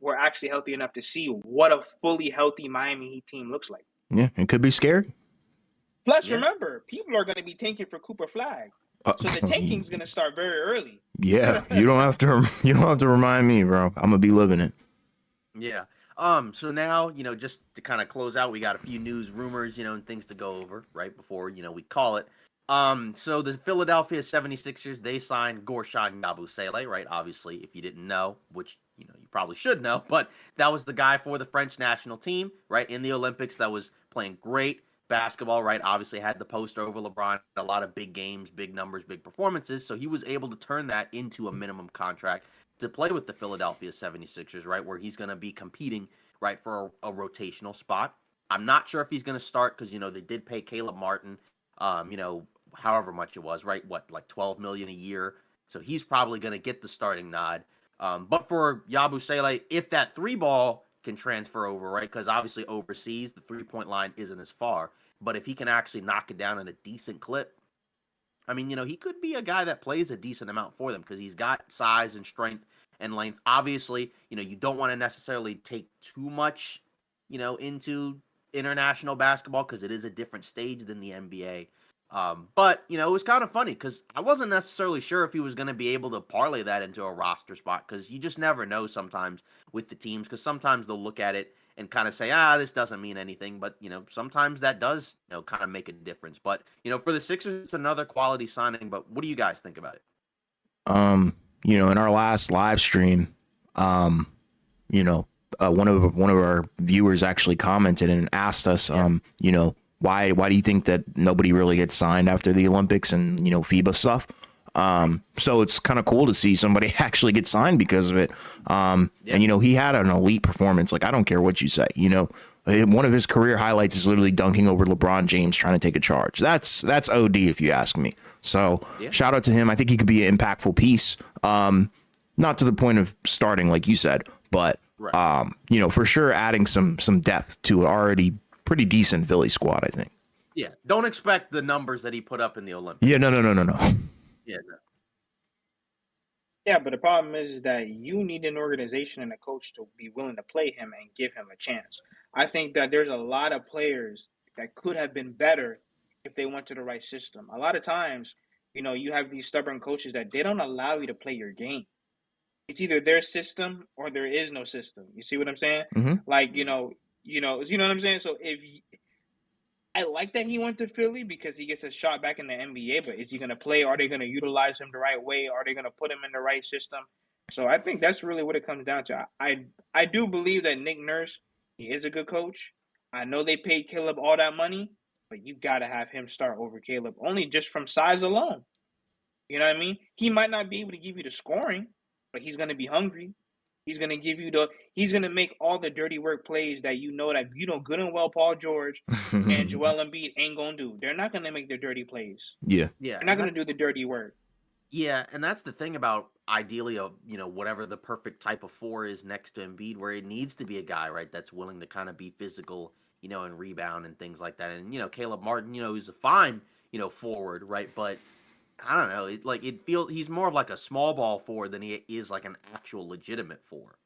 we're actually healthy enough to see what a fully healthy Miami Heat team looks like. Yeah, it could be scary. Plus, remember, people are going to be tanking for Cooper Flag, so the tanking's going to start very early. Yeah, you don't have to remind me, bro. I'm gonna be living it. Yeah. So now, just to kind of close out, we got a few news, rumors, and things to go over right before, we call it. So the Philadelphia 76ers, they signed Guerschon Yabusele, right? Obviously, if you didn't know, which, you probably should know, but that was the guy for the French national team, right? In the Olympics that was playing great basketball, right? Obviously had the poster over LeBron, a lot of big games, big numbers, big performances. So he was able to turn that into a minimum contract to play with the Philadelphia 76ers, right, where he's going to be competing, right, for a rotational spot. I'm not sure if he's going to start because, they did pay Caleb Martin, however much it was, right, like $12 million a year. So he's probably going to get the starting nod. But for Yabusele, if that 3-ball can transfer over, right, because obviously overseas, the 3-point line isn't as far. But if he can actually knock it down in a decent clip, I mean, he could be a guy that plays a decent amount for them because he's got size and strength and length. Obviously, you don't want to necessarily take too much, into international basketball because it is a different stage than the NBA. But, it was kind of funny because I wasn't necessarily sure if he was going to be able to parlay that into a roster spot because you just never know sometimes with the teams because sometimes they'll look at it and kind of say, this doesn't mean anything. But, sometimes that does, kind of make a difference. But, for the Sixers, it's another quality signing. But what do you guys think about it? In our last live stream, one of our viewers actually commented and asked us, Why do you think that nobody really gets signed after the Olympics and, you know, FIBA stuff? So it's kind of cool to see somebody actually get signed because of it. And, you know, he had an elite performance. Like, I don't care what you say, you know, one of his career highlights is literally dunking over LeBron James trying to take a charge. That's OD if you ask me. So shout out to him. I think he could be an impactful piece. Not to the point of starting, like you said, but, you know, for sure adding some depth to an already pretty decent Philly squad, I think. Yeah. Don't expect the numbers that he put up in the Olympics. Yeah, no. Yeah, no. Yeah, but the problem is that you need an organization and a coach to be willing to play him and give him a chance. I think that there's a lot of players that could have been better if they went to the right system. A lot of times, you know, you have these stubborn coaches that they don't allow you to play your game. It's either their system or there is no system. You see what I'm saying? Mm-hmm. Like, you know what I'm saying? So I like that he went to Philly because he gets a shot back in the NBA, but is he going to play? Are they going to utilize him the right way? Are they going to put him in the right system? So I think that's really what it comes down to. I do believe that Nick Nurse, he is a good coach. I know they paid Caleb all that money, but you got to have him start over Caleb only just from size alone. You know what I mean? He might not be able to give you the scoring, but he's going to be hungry. He's going to give you he's going to make all the dirty work plays that you know good and well Paul George and Joel Embiid ain't going to do. They're not going to make the dirty plays. Yeah. They're not going to do the dirty work. Yeah, and that's the thing about ideally whatever the perfect type of four is next to Embiid, where it needs to be a guy, right, that's willing to kind of be physical, and rebound and things like that. And Caleb Martin, he's a fine, forward, right? But I don't know, it feels he's more of like a small ball forward than he is like an actual legitimate four.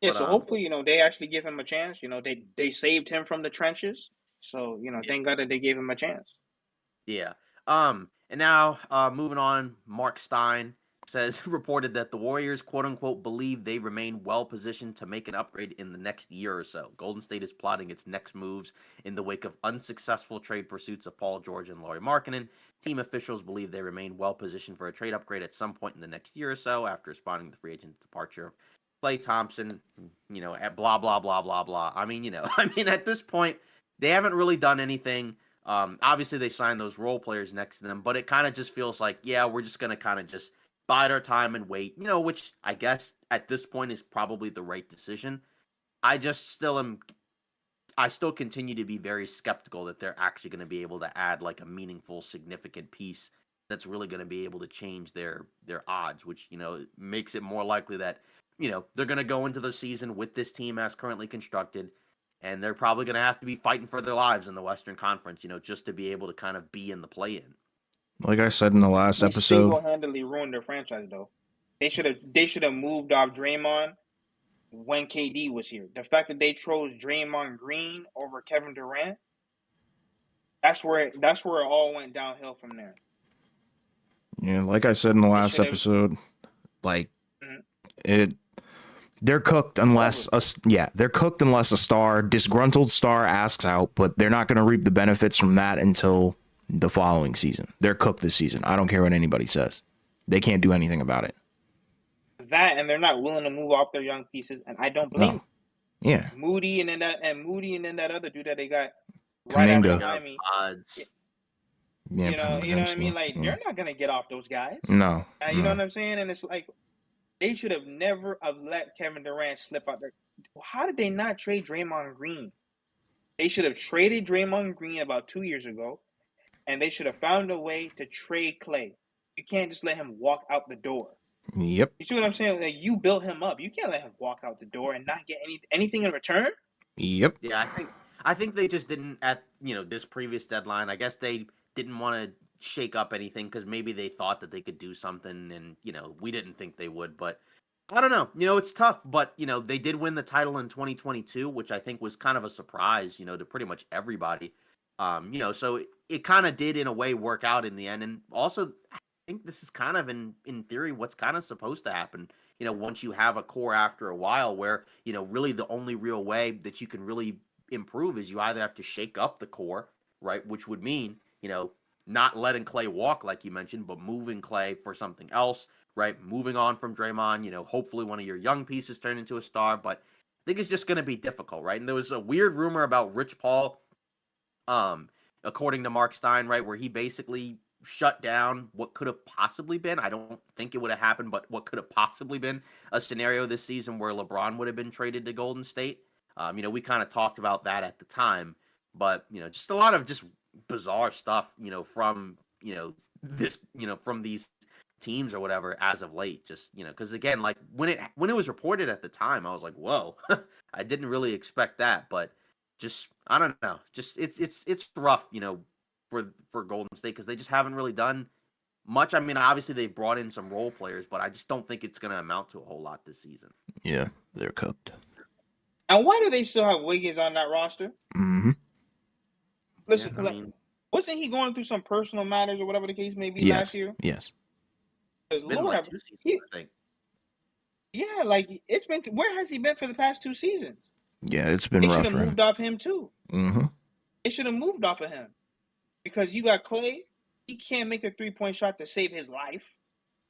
Yeah, so hopefully, they actually give him a chance. They saved him from the trenches. So, thank God that they gave him a chance. Yeah. And now, moving on, Mark Stein reported that the Warriors, quote unquote, believe they remain well positioned to make an upgrade in the next year or so. Golden State is plotting its next moves in the wake of unsuccessful trade pursuits of Paul George and Lauri Markkanen. Team officials believe they remain well positioned for a trade upgrade at some point in the next year or so after responding to the free agent departure of Klay Thompson, at blah, blah, blah, blah, blah. I mean, at this point, they haven't really done anything. Obviously, they signed those role players next to them, but it kind of just feels like, yeah, we're just going to kind of just bide our time and wait, which I guess at this point is probably the right decision. I still continue to be very skeptical that they're actually going to be able to add like a meaningful, significant piece that's really going to be able to change their odds, which, makes it more likely that, they're going to go into the season with this team as currently constructed. And they're probably going to have to be fighting for their lives in the Western Conference, just to be able to kind of be in the play-in. Like I said in the last episode, single-handedly ruined their franchise, though. They should have moved off Draymond when KD was here. The fact that they chose Draymond Green over Kevin Durant, that's where it all went downhill from there. Yeah, like I said in the last episode, like they're cooked unless a disgruntled star asks out, but they're not going to reap the benefits from that until the following season. They're cooked this season. I don't care what anybody says. They can't do anything about it. That, and they're not willing to move off their young pieces, and I don't blame them. Yeah. Moody and then that other dude that they got right after Miami. Yeah, you know what I mean? Like they're not gonna get off those guys. No. You know what I'm saying? And it's like they should have never have let Kevin Durant slip out there. How did they not trade Draymond Green? They should have traded Draymond Green about 2 years ago, and they should have found a way to trade Klay. You can't just let him walk out the door. Yep. You see what I'm saying? Like, you built him up. You can't let him walk out the door and not get anything in return. Yep. Yeah, I think they just didn't at this previous deadline. I guess they didn't want to shake up anything because maybe they thought that they could do something, and we didn't think they would. But I don't know. It's tough, but they did win the title in 2022, which I think was kind of a surprise, to pretty much everybody. So it kind of did in a way work out in the end, and also I think this is kind of in theory what's kind of supposed to happen. Once you have a core after a while, where really the only real way that you can really improve is you either have to shake up the core, right, which would mean not letting Klay walk like you mentioned, but moving Klay for something else, right? Moving on from Draymond, hopefully one of your young pieces turn into a star. But think it's just going to be difficult, right? And there was a weird rumor about Rich Paul, according to Mark Stein, right, where he basically shut down what could have possibly been. I don't think it would have happened, but what could have possibly been a scenario this season where LeBron would have been traded to Golden State. We kind of talked about that at the time, but just a lot of just bizarre stuff, from this, from these teams or whatever as of late. Just because again, like when it was reported at the time, I was like, whoa, I didn't really expect that, but just I don't know, just it's rough, for Golden State because they just haven't really done much. I mean, obviously they've brought in some role players, but I just don't think it's going to amount to a whole lot this season. Yeah, they're cooked. And why do they still have Wiggins on that roster? Mm-hmm. Listen, Yeah, I mean, wasn't he going through some personal matters or whatever the case may be last year? Yes. it's been like 2 seasons, I think. Yeah, like it's been. Where has he been for the past 2 seasons? Yeah, it's been They rough should have for him. moved off him too. Mm-hmm. They should have moved off of him because you got Clay. He can't make a 3-point shot to save his life.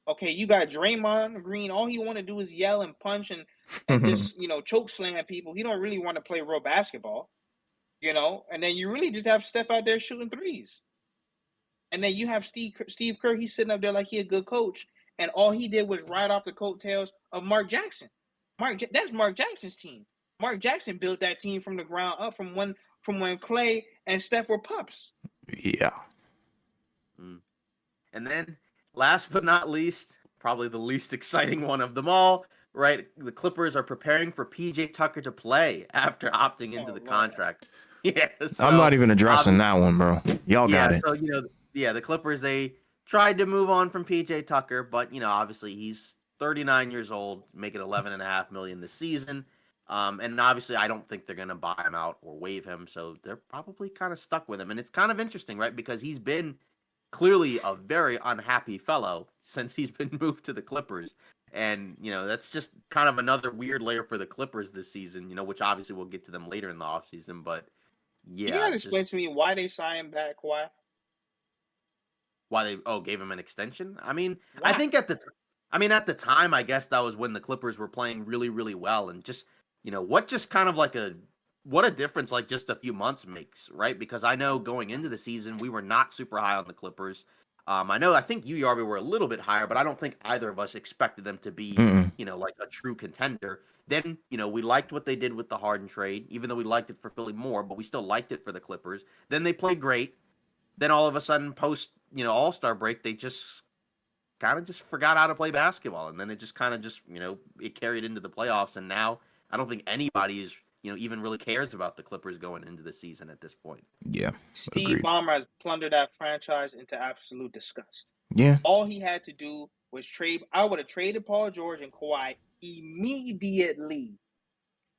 Okay, you got Draymond Green. All he want to do is yell and punch and just choke slam people. He don't really want to play real basketball, And then you really just have Steph out there shooting threes. And then you have Steve Kerr. He's sitting up there like he a good coach, and all he did was ride off the coattails of Mark Jackson. That's Mark Jackson's team. Mark Jackson built that team from the ground up from when Clay and Steph were pups. Yeah. And then, last but not least, probably the least exciting one of them all, right? The Clippers are preparing for PJ Tucker to play after opting into the contract. Yeah, so, I'm not even addressing that one, bro. Y'all got it. So, the Clippers, they tried to move on from PJ Tucker, but, obviously he's 39 years old, making $11.5 million this season. And obviously I don't think they're going to buy him out or waive him. So they're probably kind of stuck with him. And it's kind of interesting, right? Because he's been clearly a very unhappy fellow since he's been moved to the Clippers. And, that's just kind of another weird layer for the Clippers this season, which obviously we'll get to them later in the offseason. But, yeah. You gotta explain to me why they signed back Kawhi. Why they gave him an extension? I mean, why? I think at the time, I guess that was when the Clippers were playing really, really well. And just, what a difference like just a few months makes, right? Because I know going into the season, we were not super high on the Clippers. I think you, Yarby, were a little bit higher, but I don't think either of us expected them to be, like a true contender. Then, we liked what they did with the Harden trade, even though we liked it for Philly more, but we still liked it for the Clippers. Then they played great. Then all of a sudden, post, All-Star break, they just kind of just forgot how to play basketball. And then it just kind of just, it carried into the playoffs. And now I don't think anybody is, even really cares about the Clippers going into the season at this point. Yeah. Steve Ballmer has plundered that franchise into absolute disgust. Yeah. All he had to do was trade. I would have traded Paul George and Kawhi immediately.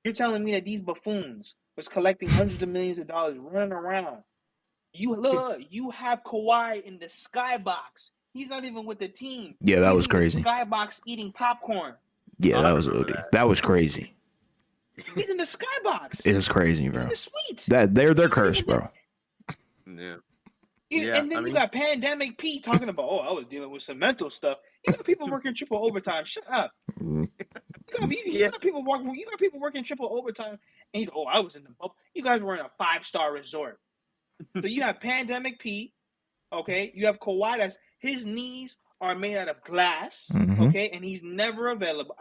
You're telling me that these buffoons was collecting hundreds of millions of dollars running around. You have Kawhi in the skybox. He's not even with the team. Yeah, that was crazy. Skybox eating popcorn. Yeah, that was OD. That was crazy. He's in the skybox. It's crazy, bro. He's in the suite. They're cursed, bro. Yeah. And then you got Pandemic Pete talking about, I was dealing with some mental stuff. You got people working triple overtime. Shut up. You got people working triple overtime. And he's, I was in the bubble. You guys were in a 5-star resort. So you have Pandemic Pete, okay? You have Kawhi. That's his knees are made out of glass, okay? And he's never available.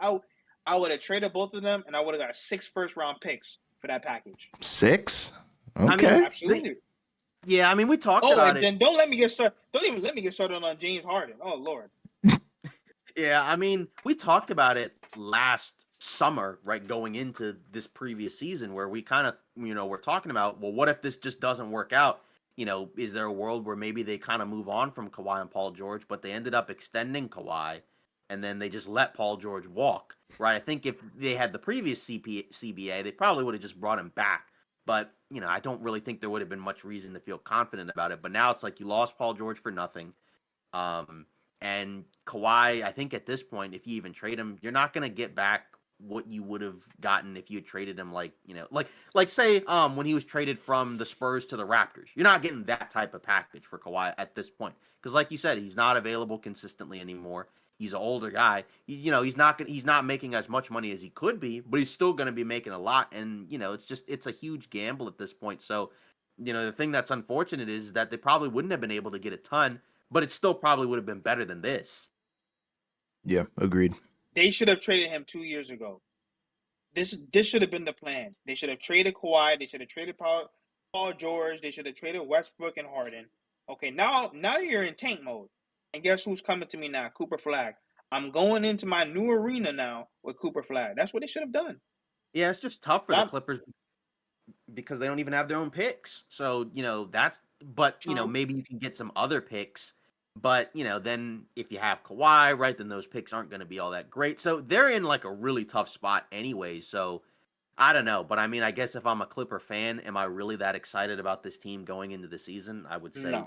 I would have traded both of them, and I would have got 6 first-round picks for that package. 6? Okay. I mean, absolutely. Yeah, I mean, we talked about it. Then don't let me get started. Don't even let me get started on James Harden. Oh, Lord. Yeah, I mean, we talked about it last summer, right, going into this previous season where we kind of, we're talking about, well, what if this just doesn't work out? Is there a world where maybe they kind of move on from Kawhi and Paul George, but they ended up extending Kawhi, and then they just let Paul George walk, right? I think if they had the previous CBA, they probably would have just brought him back. But, I don't really think there would have been much reason to feel confident about it. But now it's like you lost Paul George for nothing. And Kawhi, I think at this point, if you even trade him, you're not going to get back what you would have gotten if you had traded him, like say when he was traded from the Spurs to the Raptors. You're not getting that type of package for Kawhi at this point because, like you said, he's not available consistently anymore. He's an older guy. He's not making as much money as he could be, but he's still going to be making a lot. And it's a huge gamble at this point. So, the thing that's unfortunate is that they probably wouldn't have been able to get a ton, but it still probably would have been better than this. Yeah, agreed. They should have traded him 2 years ago. This should have been the plan. They should have traded Kawhi. They should have traded Paul George. They should have traded Westbrook and Harden. Okay, now you're in tank mode. And guess who's coming to me now? Cooper Flag. I'm going into my new arena now with Cooper Flag. That's what they should have done. Yeah, it's just tough for the Clippers because they don't even have their own picks. So, maybe you can get some other picks. But, then if you have Kawhi, right, then those picks aren't going to be all that great. So they're in like a really tough spot anyway. So I don't know. But I mean, I guess if I'm a Clipper fan, am I really that excited about this team going into the season? I would say,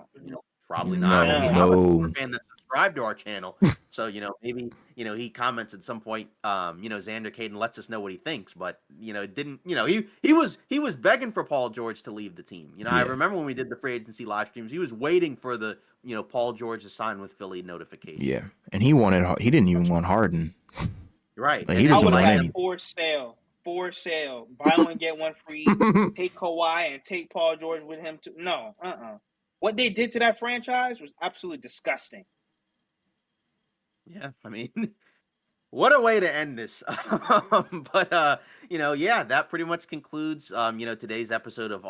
probably not. No, I mean, I'm a Clipper fan that's subscribed to our channel. So, maybe, he comments at some point, Xander Caden lets us know what he thinks, but, it didn't, he was begging for Paul George to leave the team. I remember when we did the free agency live streams, he was waiting for the, Paul George to sign with Philly notification. Yeah. And he didn't even want Harden. Right. Like, he doesn't want anything. For sale. Buy one, get one free. Take Kawhi and take Paul George with him too. No, What they did to that franchise was absolutely disgusting. Yeah, I mean, what a way to end this. But that pretty much concludes today's episode of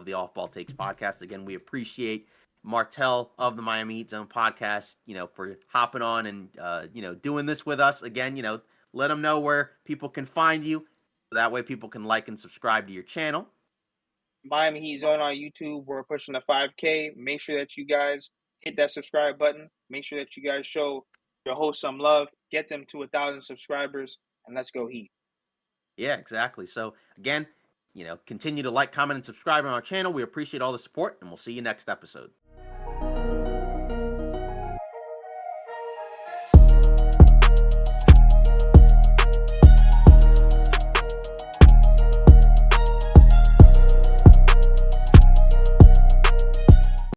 the Off Ball Takes podcast. Again, we appreciate Martell of the Miami Heat Zone podcast, for hopping on and doing this with us. Again, let them know where people can find you. That way people can like and subscribe to your channel. Miami Heat Zone on YouTube. We're pushing the 5K. Make sure that you guys hit that subscribe button. Make sure that you guys show your host some love. Get them to 1,000 subscribers, and let's go Heat. Yeah, exactly. So again, continue to like, comment, and subscribe on our channel. We appreciate all the support, and we'll see you next episode.